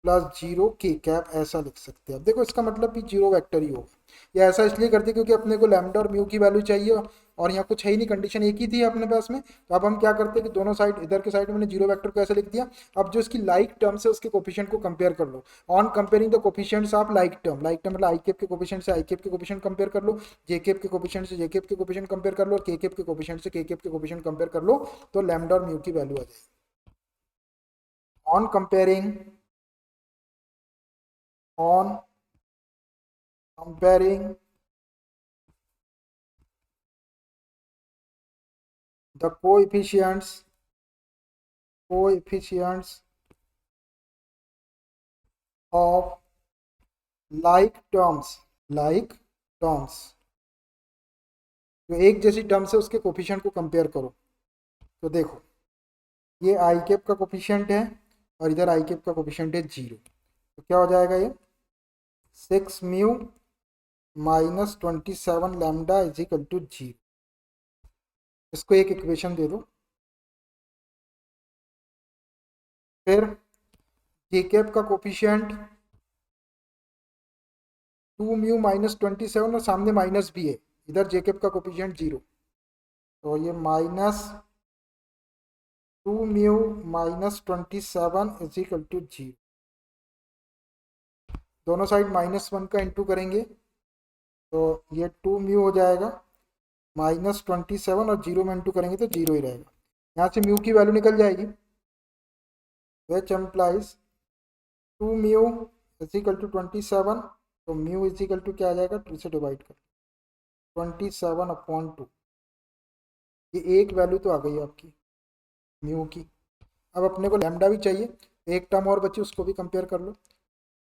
plus 0 k cap ऐसा लिख सकते हैं। अब देखो इसका मतलब भी 0 वेक्टर ही होगा, या ऐसा इसलिए करते क्योंकि अपने को लैम्डा और म्यू की वैल्यू चाहिए और यहाँ कुछ है ही नहीं, कंडीशन एक ही थी अपने पास में, तो अब हम क्या करते हैं कि दोनों साइड, इधर के साइड में मैंने 0 वेक्टर को ऐसे लिख दिया। अब जो इसकी लाइक टर्म्स है उसके कोफिशिएंट को कंपेयर कर लो, on comparing the coefficients of like term मतलब आई कैप के कोफिशिएंट से आई कैप के कोफिशिएंट कंपेयर कर लो, जे कैप के कोफिशिएंट से जे कैप के कोफिशिएंट कंपेयर कर लो, और के कैप के कोफिशिएंट से के कैप के कोफिशिएंट कंपेयर कर लो, तो लैम्डा और म्यू की वैल्यू आ जाएगी। On comparing the coefficients of like terms जो एक जैसी टर्म्स है उसके कोफिशिएंट को कंपेयर करो, तो देखो ये आई कैप का कोफिशिएंट है और इधर आई कैप का कोफिशिएंट है 0, तो क्या हो जाएगा ये 6 mu minus 27 lambda is equal to 0, इसको एक इक्वेशन दे दो। फिर जे कैप का कोफिशिएंट 2 म्यू माइनस 27 और सामने माइनस भी है, इधर जे कैप का कोफिशिएंट 0, तो ये minus 2 mu minus 27 is equal to 0। दोनों साइड -1 का इंटू करेंगे तो ये 2 म्यू हो जाएगा, -27 और 0 में इंटू करेंगे तो 0 ही रहेगा। यहाँ से म्यू की वैल्यू निकल जाएगी, which implies 2 mu is equal to 27। तो म्यू इज इक्वल टू क्या आ जाएगा, 2 से डिवाइड कर 27/2। ये एक वैल्यू तो आ गई आपकी म्यू की। अब अपने को लैम्डा भी चाहिए, एक टर्म और बची, उसको भी कंपेयर कर लो।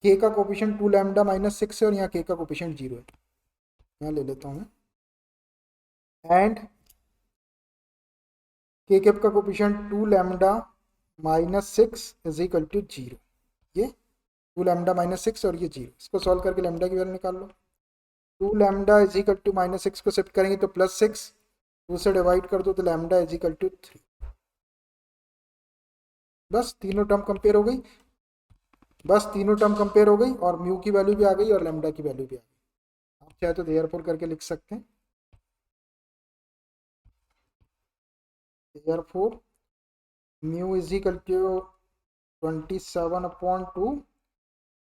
के का कोफिशिएंट 2 लैम्डा -6 है और यहाँ के का कोफिशिएंट 0 है। यहाँ ले लेता हूँ मैं, एंड के कैप का coefficient 2 lambda -6 is equal to 0। ये 2 लैम्डा -6 और ये 0, इसको सॉल्व करके लैम्डा की वैल्यू निकाल लो। 2 लैम्डा इज इक्वल टू -6 को शिफ्ट करेंगे तो +6, 2 से डिवाइड कर दो तो लैम्डा इज इक्वल टू 3। बस तीनों टर्म कंपेयर हो गई, और म्यू की वैल्यू भी आ गई और लैम्डा की वैल्यू भी आ गई। आप चाहे तो देयरफॉर करके लिख सकते हैं, therefore mu is equal to 27/2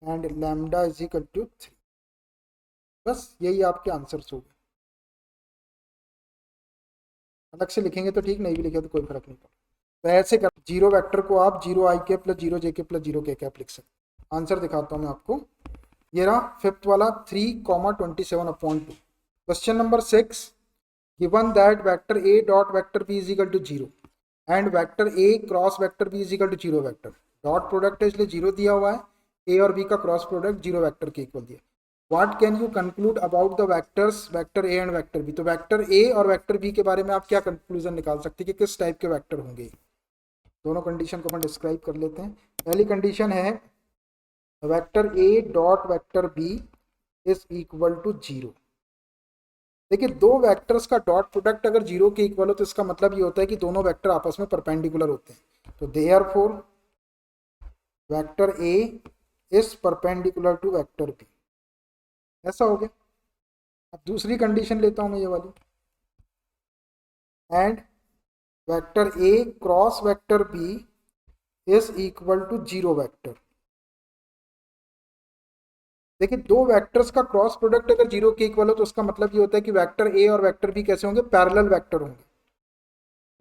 and lambda is equal to 3। बस यही आपके आंसर्स हो गए। अलग से लिखेंगे तो ठीक, नहीं भी लिखे तो कोई फर्क नहीं पड़ता। तो ऐसे कर, जीरो वेक्टर को आप 0 i के प्लस 0 j के प्लस 0 k कैप लिख सकते। आंसर दिखाता हूँ मैं आपको, ये रहा फिफ्थ वाला 3,27/2। Question number 6, given that vector a dot vector b is equal to 0 and vector a cross vector b is equal to 0 vector. Dot product है इसलिए 0 दिया हुआ है, a और b का क्रॉस प्रोडक्ट 0 वेक्टर के इक्वल दिया। What can you conclude about the vectors vector A and vector B. तो वेक्टर ए और वेक्टर बी के बारे में आप क्या कंक्लूजन निकाल सकते हैं कि किस टाइप के वेक्टर होंगे। दोनों कंडीशन को अपन डिस्क्राइब कर लेते हैं। पहली कंडीशन है vector A dot vector B is equal to 0। देखिए, दो वेक्टर्स का डॉट प्रोडक्ट अगर 0 के इक्वल हो तो इसका मतलब ये होता है कि दोनों वेक्टर आपस में परपेंडिकुलर होते हैं। तो therefore vector A is perpendicular to vector B, ऐसा हो गया। अब दूसरी कंडीशन लेता हूं मैं ये वाली, and vector A cross vector B is equal to 0 vector. देखिए, दो वेक्टर्स का क्रॉस प्रोडक्ट अगर 0 के इक्वल हो तो उसका मतलब ये होता है कि वेक्टर ए और वेक्टर बी कैसे होंगे, पैरेलल वेक्टर होंगे।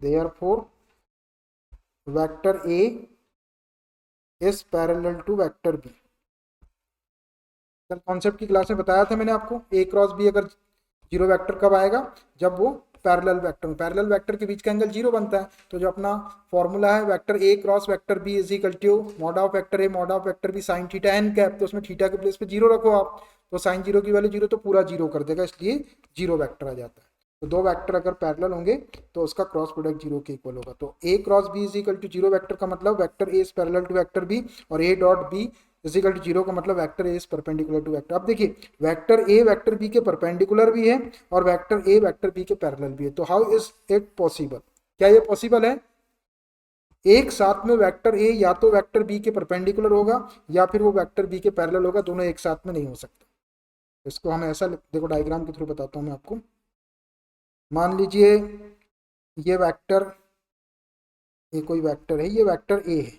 Therefore vector A is parallel to vector B. कल कॉन्सेप्ट की क्लास में बताया था मैंने आपको, ए क्रॉस बी अगर 0 वेक्टर कब आएगा, जब वो पैरेलल वेक्टर में, पैरेलल वेक्टर के बीच का एंगल 0 बनता है। तो जो अपना फॉर्मूला है vector A cross vector B is equal to mod of vector A mod of vector B sine theta N cap. तो उसमें थीटा के प्लेस पे 0 रखो आप, तो साइन 0 की वैल्यू 0 तो पूरा 0 कर देगा, इसलिए 0 वेक्टर आ जाता है। तो दो वेक्टर अगर पैरेलल होंगे तो उसका क्रॉस प्रोडक्ट 0 के इक्वल होगा। तो ए cross b is equal to 0 vector का मतलब vector A is parallel to vector b, और a dot b is equal to 0 का मतलब vector A is perpendicular to vector. अब देखिए, वेक्टर ए वेक्टर बी के परपेंडिकुलर भी है और वेक्टर ए वेक्टर बी के पैरेलल भी है। तो हाउ इज इट पॉसिबल, क्या ये पॉसिबल है? एक साथ में वेक्टर ए या तो वेक्टर बी के परपेंडिकुलर होगा या फिर वो वेक्टर बी के पैरेलल होगा, दोनों एक साथ में नहीं हो सकते। इसको हम ऐसा देखो, डायग्राम के थ्रू बताता हूँ मैं आपको। मान लीजिए ये वेक्टर, ये कोई वेक्टर है, ये वेक्टर ए है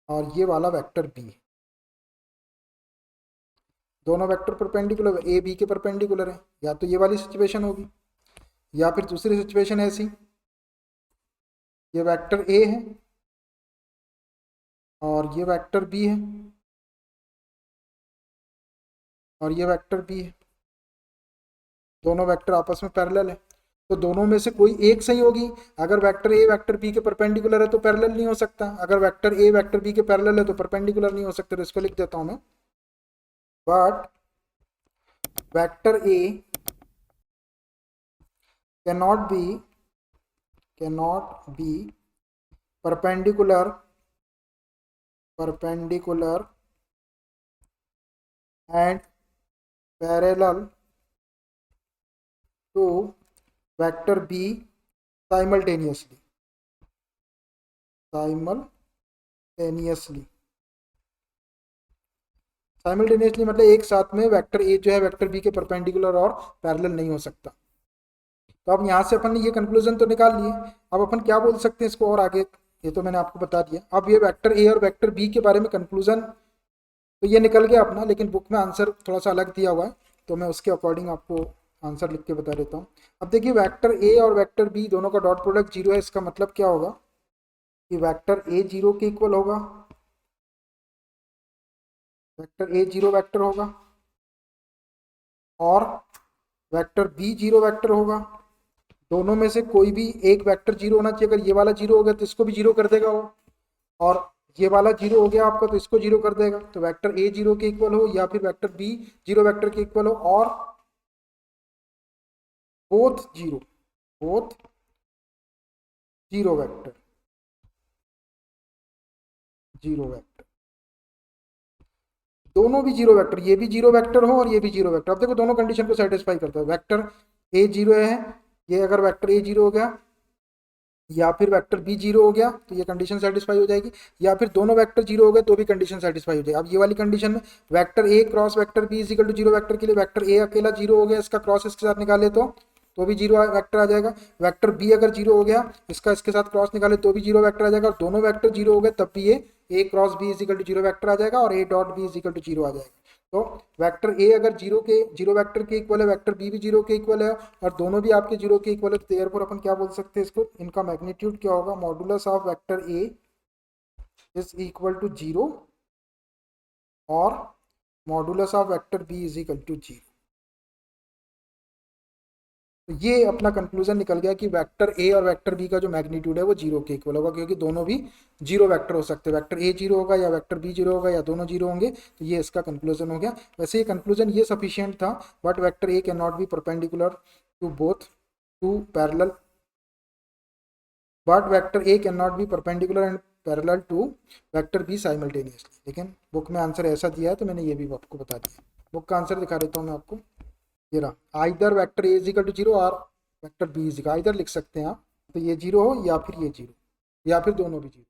और ये वाला वेक्टर बी है। दोनों वेक्टर परपेंडिकुलर, ए बी के परपेंडिकुलर है। या तो ये वाली सिचुएशन होगी या फिर दूसरी सिचुएशन ऐसी, ये वेक्टर ए है और ये वेक्टर बी है और ये वेक्टर बी है। दोनों वेक्टर आपस में पैरेलल है, तो दोनों में से कोई एक सही होगी। अगर वेक्टर ए वेक्टर बी के परपेंडिकुलर है तो पैरेलल नहीं हो सकता, अगर वेक्टर ए वेक्टर बी के पैरेलल है तो परपेंडिकुलर नहीं हो सकते। तो इसको लिख देता हूं मैं, but vector A cannot be perpendicular and parallel to vector b simultaneously मतलब एक साथ में वेक्टर ए जो है वेक्टर बी के परपेंडिकुलर और पैरेलल नहीं हो सकता। तो अब यहाँ से अपन ने ये कंक्लूजन तो निकाल लिए, अब अपन क्या बोल सकते हैं इसको और आगे ये तो मैंने आपको बता दिया। अब ये वेक्टर ए और वेक्टर बी के बारे में कंक्लूजन तो ये निकल गया अपना, लेकिन बुक में आंसर थोड़ा सा अलग दिया हुआ है, तो मैं उसके अकॉर्डिंग आपको आंसर लिख के बता देता हूँ। अब देखिए वेक्टर ए और वेक्टर बी दोनों का डॉट प्रोडक्ट 0 है, इसका मतलब क्या होगा कि वेक्टर ए 0 के इक्वल होगा, वेक्टर ए 0 वेक्टर होगा, और वेक्टर बी 0 वेक्टर होगा। दोनों में से कोई भी एक वेक्टर 0 होना चाहिए। अगर ये वाला 0 हो गया तो इसको भी 0 कर देगा वो, और ये वाला 0 हो गया आपका तो इसको 0 कर देगा। तो वेक्टर ए 0 के इक्वल हो या फिर वेक्टर बी 0 वेक्टर के इक्वल हो, और बोथ 0, बोथ 0 वेक्टर, 0 वेक्टर, दोनों भी 0 वेक्टर, ये भी 0 वेक्टर हो और ये भी 0 वेक्टर। अब देखो दोनों कंडीशन को सेटिस्फाई करता है। वेक्टर ए 0 है, ये अगर वेक्टर ए 0 हो गया या फिर वेक्टर बी 0 हो गया तो ये कंडीशन सेटिस्फाई हो जाएगी, या फिर दोनों वेक्टर 0 हो गए तो भी कंडीशन सेटिस्फाई हो जाएगी। अब ये वाली कंडीशन में vector A cross vector B is equal to 0 vector के लिए वेक्टर ए अकेला 0 हो गया, इसका क्रॉस इसके साथ निकाले तो भी 0 वेक्टर आ जाएगा। वेक्टर बी अगर 0 हो गया, इसका इसके साथ क्रॉस निकाले तो भी 0 वेक्टर आ जाएगा। और दोनों वेक्टर 0 हो गए तब भी ये a cross b is equal to 0 vector आ जाएगा, और a dot b is equal to 0 आ जाएगा। तो वेक्टर ए अगर 0 वेक्टर के इक्वल है, वेक्टर बी भी 0 के इक्वल है, और दोनों भी आपके 0 के इक्वल है, तो देयरफॉर अपन क्या बोल सकते हैं इसको, इनका मैग्नीट्यूड क्या होगा, modulus of vector A is equal to 0 और modulus of vector B is equal to 0। तो ये अपना कंक्लूजन निकल गया कि वेक्टर ए और वेक्टर बी का जो मैग्नीट्यूड है वो 0 के इक्वल होगा, क्योंकि दोनों भी 0 वेक्टर हो सकते हैं। वेक्टर ए 0 होगा या वेक्टर बी 0 होगा या दोनों 0 होंगे, तो ये इसका कंक्लूजन हो गया। वैसे ये कंक्लूजन ये सफिशियंट था, but vector A can not be perpendicular to both to parallel, but vector A can not be perpendicular and parallel to vector B simultaneously. लेकिन बुक में आंसर ऐसा दिया है तो मैंने ये भी आपको बता दिया। बुक का आंसर दिखा देता हूँ मैं आपको, ये रहा, either vector A is equal to 0 और vector B is equal, either लिख सकते हैं आप, तो ये 0 हो या फिर ये 0 या फिर दोनों भी 0।